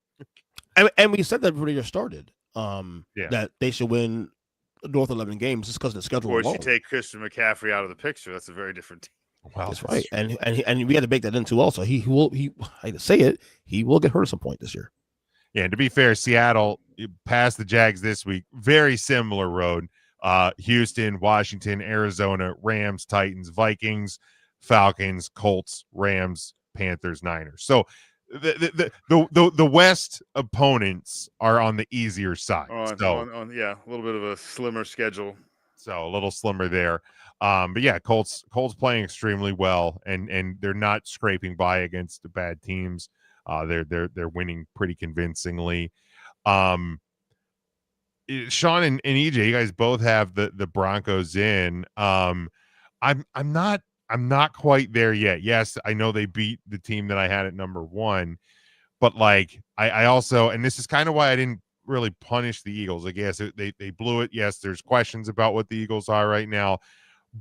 And we said that before the year started, that they should win north 11 games just because of the schedule. Or if you take Christian McCaffrey out of the picture, that's a very different team. Wow, that's right. And we had to bake that in too. Also, he I hate to say it, he will get hurt at some point this year. Yeah, and to be fair, Seattle passed the Jags this week. Very similar road. Houston, Washington, Arizona, Rams, Titans, Vikings, Falcons, Colts, Rams, Panthers, Niners. So the West opponents are on the easier side. A little bit of a slimmer schedule. So a little slimmer there. But yeah, Colts playing extremely well, and they're not scraping by against the bad teams. They're winning pretty convincingly. Sean and EJ, you guys both have the Broncos in. I'm not quite there yet. Yes, I know they beat the team that I had at number 1, but like I also, and this is kind of why I didn't really punish the Eagles. I guess they blew it. Yes, there's questions about what the Eagles are right now,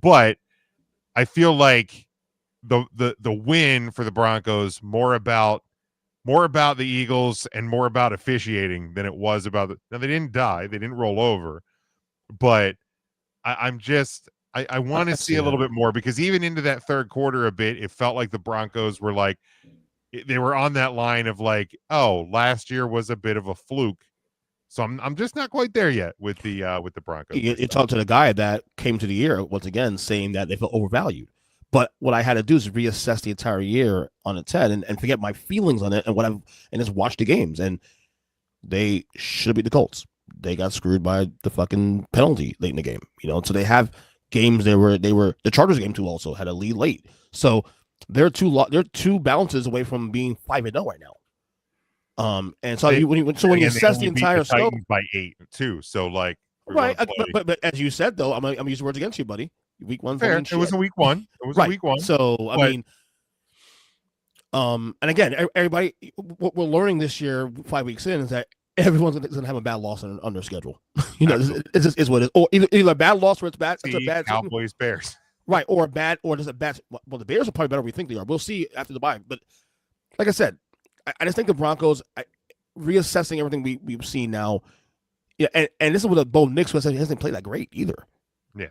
but I feel like the win for the Broncos more about the Eagles and more about officiating than it was about now they didn't die, they didn't roll over, but I want to see a little bit more, because even into that third quarter a bit, it felt like the Broncos were like, they were on that line of like, oh, last year was a bit of a fluke. So I'm just not quite there yet with the Broncos. You talked to the guy that came to the year once again saying that they felt overvalued. But what I had to do is reassess the entire year on its head and forget my feelings on it and just watch the games. And they should beat the Colts. They got screwed by the fucking penalty late in the game. So they have games they were the Chargers game too also had a lead late. So they're two bounces away from being 5-0 right now. And so when you assess the entire scope by 8 too, so like right, but as you said though, I'm using words against you, buddy. Week 1, fair. It was a week 1. It was a week 1. So I mean, and again, everybody, what we're learning this year, 5 weeks in, is that everyone's going to have a bad loss on their schedule. This is what it is, or either a bad loss where it's bad, it's a bad Cowboys, Bears, right, or just a bad. Well, the Bears are probably better than we think they are. We'll see after the bye, but like I said. I just think the Broncos, reassessing everything we've seen now, and this is what Bo Nix was saying, he hasn't played that great either. Yeah.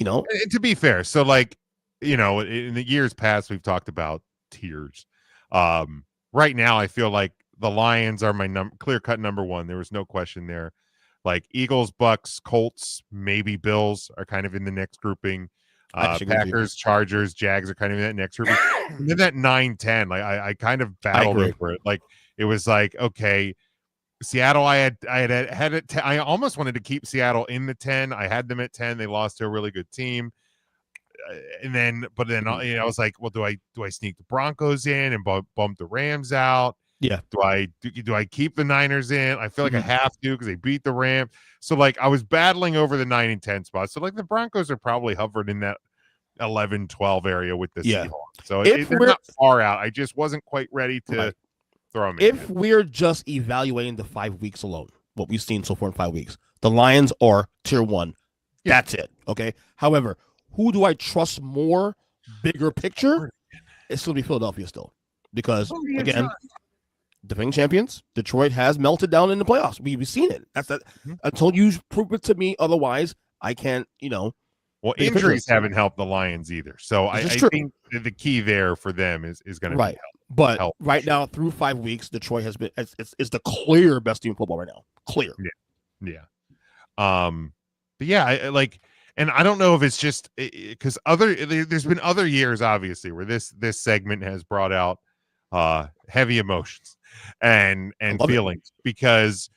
And to be fair, so like, in the years past, we've talked about tiers. Right now, I feel like the Lions are my clear-cut number 1. There was no question there. Like Eagles, Bucks, Colts, maybe Bills are kind of in the next grouping. Packers, Chargers, Jags are kind of in that next group. And then that 9-10, like I kind of battled over it. Like it was like, okay, Seattle, I had it. I almost wanted to keep Seattle in the 10. I had them at 10. They lost to a really good team. But then I was like, well, do I sneak the Broncos in and bump the Rams out? Yeah. Do I keep the Niners in? I feel like I have to because they beat the Rams. So like I was battling over the 9 and 10 spots. So like the Broncos are probably hovering in that 11-12 area with the Seahawks. So they're not far out. I just wasn't quite ready to throw them in. If we're just evaluating the 5 weeks alone, what we've seen so far in 5 weeks, the Lions are tier 1. Yeah. That's it. Okay. However, who do I trust more? Bigger picture? It's going to be Philadelphia still. Because again, defending champions, Detroit has melted down in the playoffs. We've seen it. That's that. Until you prove it to me otherwise, I can't, Well, injuries haven't helped the Lions either. So I think the key there for them is going to be help. But right now, through 5 weeks, Detroit has been it's the clear best team in football right now. Clear. Yeah. But yeah, and I don't know if it's just because there's been other years, obviously, where this segment has brought out heavy emotions and feelings because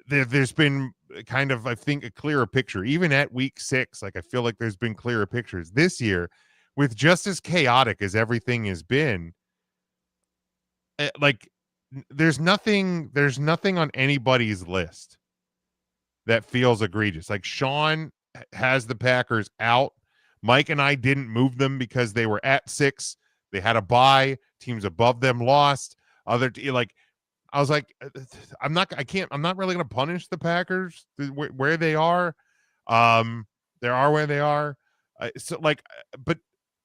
there's been kind of, I think, a clearer picture. Even at week 6, like I feel like there's been clearer pictures this year with just as chaotic as everything has been. Like there's nothing on anybody's list that feels egregious. Like Sean has the Packers out. Mike and I didn't move them because they were at 6. They had a bye. Teams above them lost. I was like, I'm not really going to punish the Packers where they are. They are where they are. But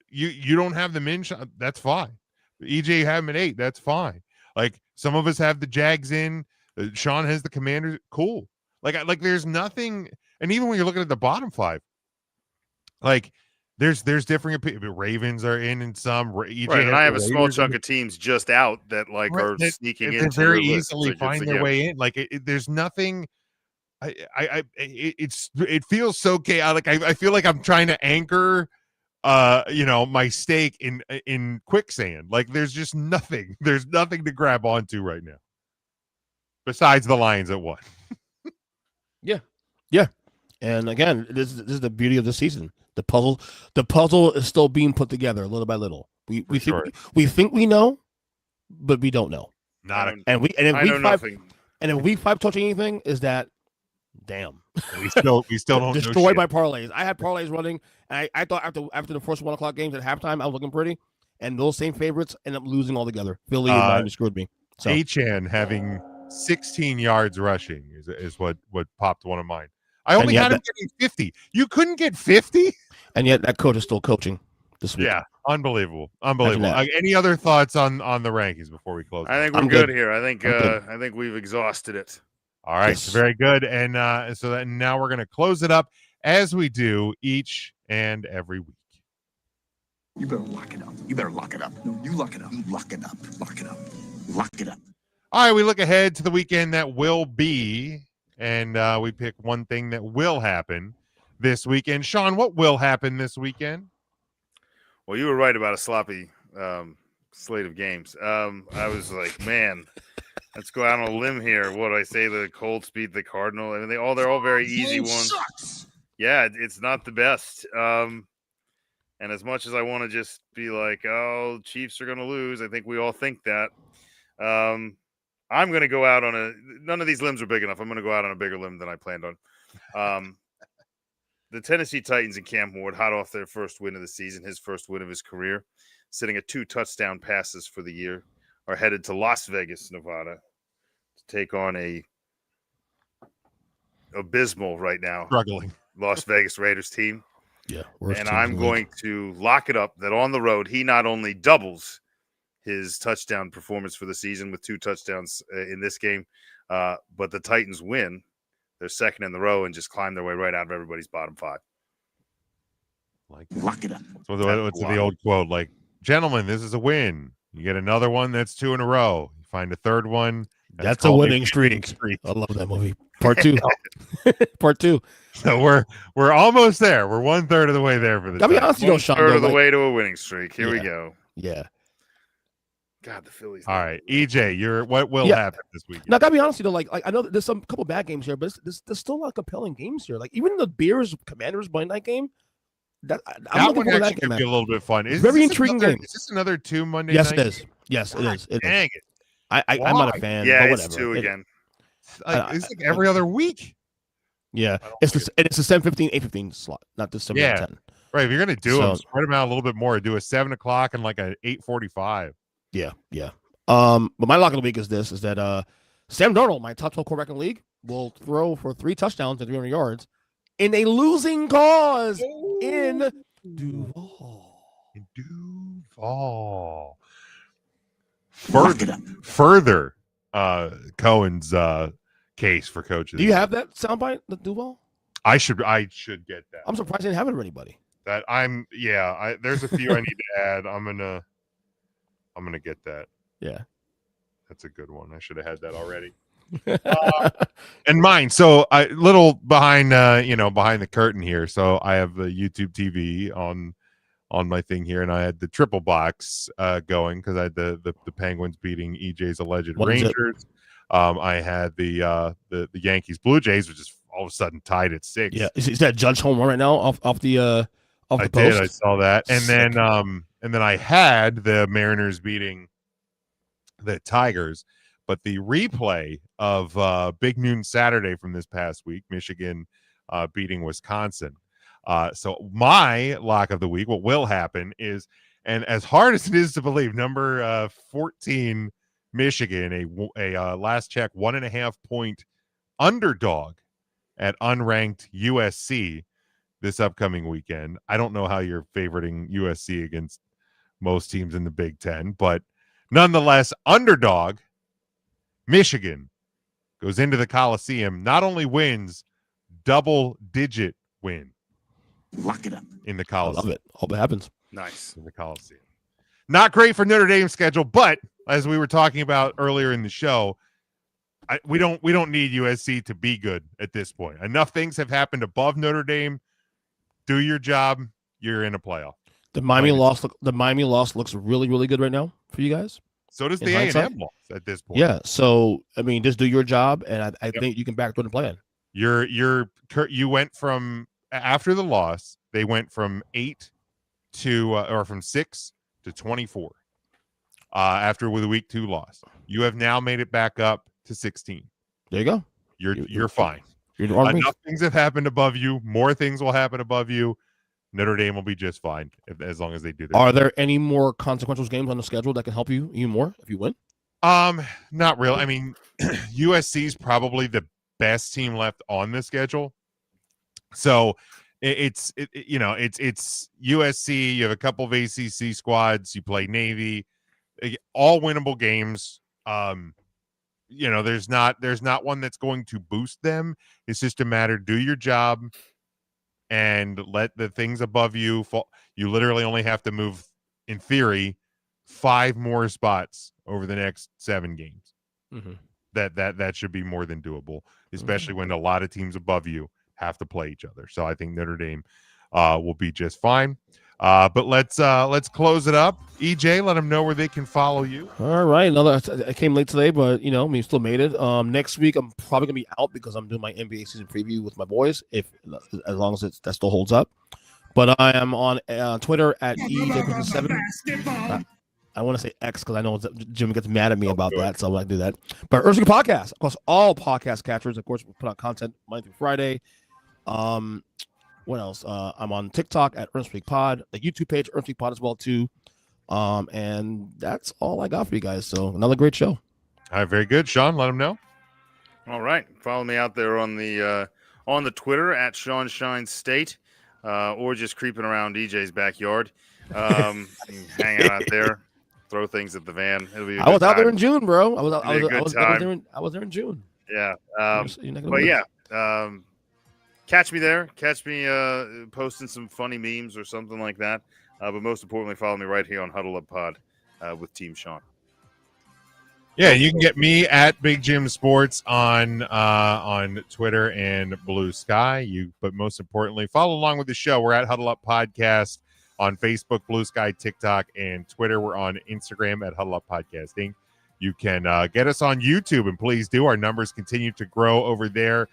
you don't have them in. That's fine. EJ have them at 8. That's fine. Like some of us have the Jags in. Sean has the Commanders. Cool. Like there's nothing. And even when you're looking at the bottom 5, like there's differing opinions. Ravens are in some. EJ right, and I have a small chunk of teams just out that are sneaking in. They very easily find their way in. Like there's nothing. It feels so chaotic. I feel like I'm trying to anchor, my stake in quicksand. Like there's just nothing. There's nothing to grab onto right now. Besides the Lions at 1. Yeah. And again, this is the beauty of the season. The puzzle is still being put together little by little. We think we know, but we don't know. I know nothing. And if week 5 touch anything, is that damn. We still don't destroyed know my parlays. I had parlays running, and I thought after the first 1 o'clock games at halftime, I was looking pretty, and those same favorites end up losing altogether. Philly and Miami screwed me. So Achan having 16 yards rushing is what popped one of mine. I only had him getting 50. You couldn't get 50, and yet that coach is still coaching this week. Yeah, unbelievable. Any other thoughts on the rankings before we close? I think we're good here. I think we've exhausted it. All right, yes. Very good. And so that now we're going to close it up as we do each and every week. You better lock it up. You better lock it up. No, you lock it up. You lock it up. Lock it up. Lock it up. All right, we look ahead to the weekend that will be, and we pick one thing that will happen this weekend. Sean, what will happen this weekend? Well, you were right about a sloppy slate of games. I was like, man, let's go out on a limb here. What do I say? The Colts beat the Cardinal. I mean, they're all very easy ones. Sucks. Yeah, it's not the best. And as much as I want to just be like, oh, Chiefs are going to lose, I think we all think that. I'm going to go out on none of these limbs are big enough. I'm going to go out on a bigger limb than I planned on. The Tennessee Titans and Cam Ward, hot off their first win of the season, his first win of his career, sitting at 2 touchdown passes for the year, are headed to Las Vegas, Nevada, to take on a abysmal right now struggling Las Vegas Raiders team. Yeah, and I'm going to lock it up that on the road, he not only doubles his touchdown performance for the season with 2 touchdowns in this game, but the Titans win. They're second in the row and just climb their way right out of everybody's bottom 5. Lock it up. So what's the old quote? Like, gentlemen, this is a win. You get another one, that's 2 in a row. You find a third one. That's a winning streak. I love that movie. Part 2. Part 2. So we're almost there. We're 1/3 of the way there for the. I'll be honest, Sean. 1/3 of the way to a winning streak. Here we go. Yeah. God, the Phillies. All right, EJ, what will happen this week? Now, gotta be honest, like I know there's some couple bad games here, but there's still a lot of compelling games here. Like even the Bears Commanders Monday night game. I'm looking one for actually could be a little bit fun. It's very intriguing game. Is this another 2 Monday night? Yes, it is. Yes, it is. Dang it! I'm not a fan. Yeah, but it's 2 again. It's like every other week. Yeah, it's a 7:15, 8:15 slot, not the 7:10. Right. If you're gonna do them, spread them out a little bit more. Do a 7 o'clock and like a 8:45. Yeah. But my lock of the week is that Sam Darnold, my top 12 quarterback in the league, will throw for 3 touchdowns and 300 yards in a losing cause in Duval. Further Cohen's case for coaches. Do you have that soundbite, the Duval? I should get that. I'm surprised I didn't have it already, buddy. There's a few I need to add. I'm gonna get that. Yeah, that's a good one. I should have had that already. And mine. So I little behind behind the curtain here. So I have the YouTube TV on my thing here, and I had the triple box going because I had the Penguins beating EJ's alleged Rangers. I had the Yankees Blue Jays, which is all of a sudden tied at 6. Yeah, is that Judge home run right now off the I post? did. I saw that, and then I had the Mariners beating the Tigers, but the replay of Big Noon Saturday from this past week, Michigan beating Wisconsin. So my lock of the week, what will happen is, and as hard as it is to believe, number 14 Michigan, a last check 1.5 point underdog at unranked USC this upcoming weekend. I don't know how you're favoriting USC against most teams in the Big Ten, but nonetheless, underdog Michigan goes into the Coliseum, not only wins, double-digit win. Lock it up. In the Coliseum. I love it. Hope it happens. Nice. In the Coliseum. Not great for Notre Dame's schedule, but as we were talking about earlier in the show, we don't need USC to be good at this point. Enough things have happened above Notre Dame. Do your job. You're in a playoff. The Miami loss looks really, really good right now for you guys. So does the A&M loss at this point. Yeah. So I mean, just do your job, and I think you can back the plan. You went from after the loss, they went from 8 to from 6 to 24 after with a week 2 loss. You have now made it back up to 16. There you go. You're fine. You're on Enough things have happened above you. More things will happen above you. Notre Dame will be just fine as long as they do that. Are there any more consequential games on the schedule that can help you even more if you win? Not really. I mean, USC is probably the best team left on the schedule. So it's USC. You have a couple of ACC squads. You play Navy, all winnable games. There's not one that's going to boost them. It's just a matter, do your job and let the things above you fall. You literally only have to move, in theory, 5 more spots over the next 7 games. Mm-hmm. That should be more than doable, especially when a lot of teams above you have to play each other. So I think Notre Dame will be just fine. But let's close it up. EJ, let them know where they can follow you. All right. I came late today, but we still made it. Next week I'm probably gonna be out because I'm doing my NBA season preview with my boys. As long as that still holds up. But I am on Twitter at EJ7. I want to say X because I know Jim gets mad at me about that, so I'm not do that. But Earthly Podcast, of course, all podcast catchers. Of course, we put out content Monday through Friday. What else? I'm on TikTok at Earthly Pod, the YouTube page Earthly Pod as well too. And that's all I got for you guys. So another great show. All right, very good, Sean. Let them know. All right, follow me out there on the Twitter at Sean Shine State, or just creeping around EJ's backyard. Hang out there. Throw things at the van. It'll be. I was out there in June, bro. I was there in June. Yeah. Catch me there. Catch me posting some funny memes or something like that. But most importantly, follow me right here on Huddle Up Pod with Team Sean. Yeah, you can get me at Big Jim Sports on Twitter and Blue Sky. But most importantly, follow along with the show. We're at Huddle Up Podcast on Facebook, Blue Sky, TikTok, and Twitter. We're on Instagram at Huddle Up Podcasting. You can get us on YouTube, and please do. Our numbers continue to grow over there.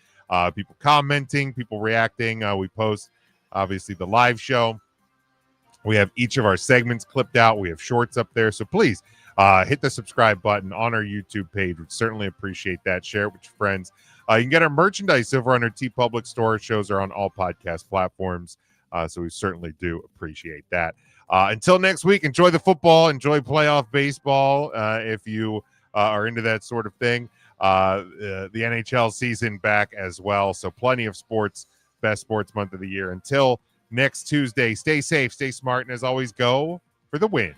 People commenting, people reacting. We post, obviously, the live show. We have each of our segments clipped out. We have shorts up there. So please hit the subscribe button on our YouTube page. We'd certainly appreciate that. Share it with your friends. You can get our merchandise over on our TeePublic store. Shows are on all podcast platforms. So we certainly do appreciate that. Until next week, enjoy the football, enjoy playoff baseball if you are into that sort of thing. The NHL season back as well. So plenty of sports, best sports month of the year. Until next Tuesday, stay safe, stay smart, and as always, go for the win.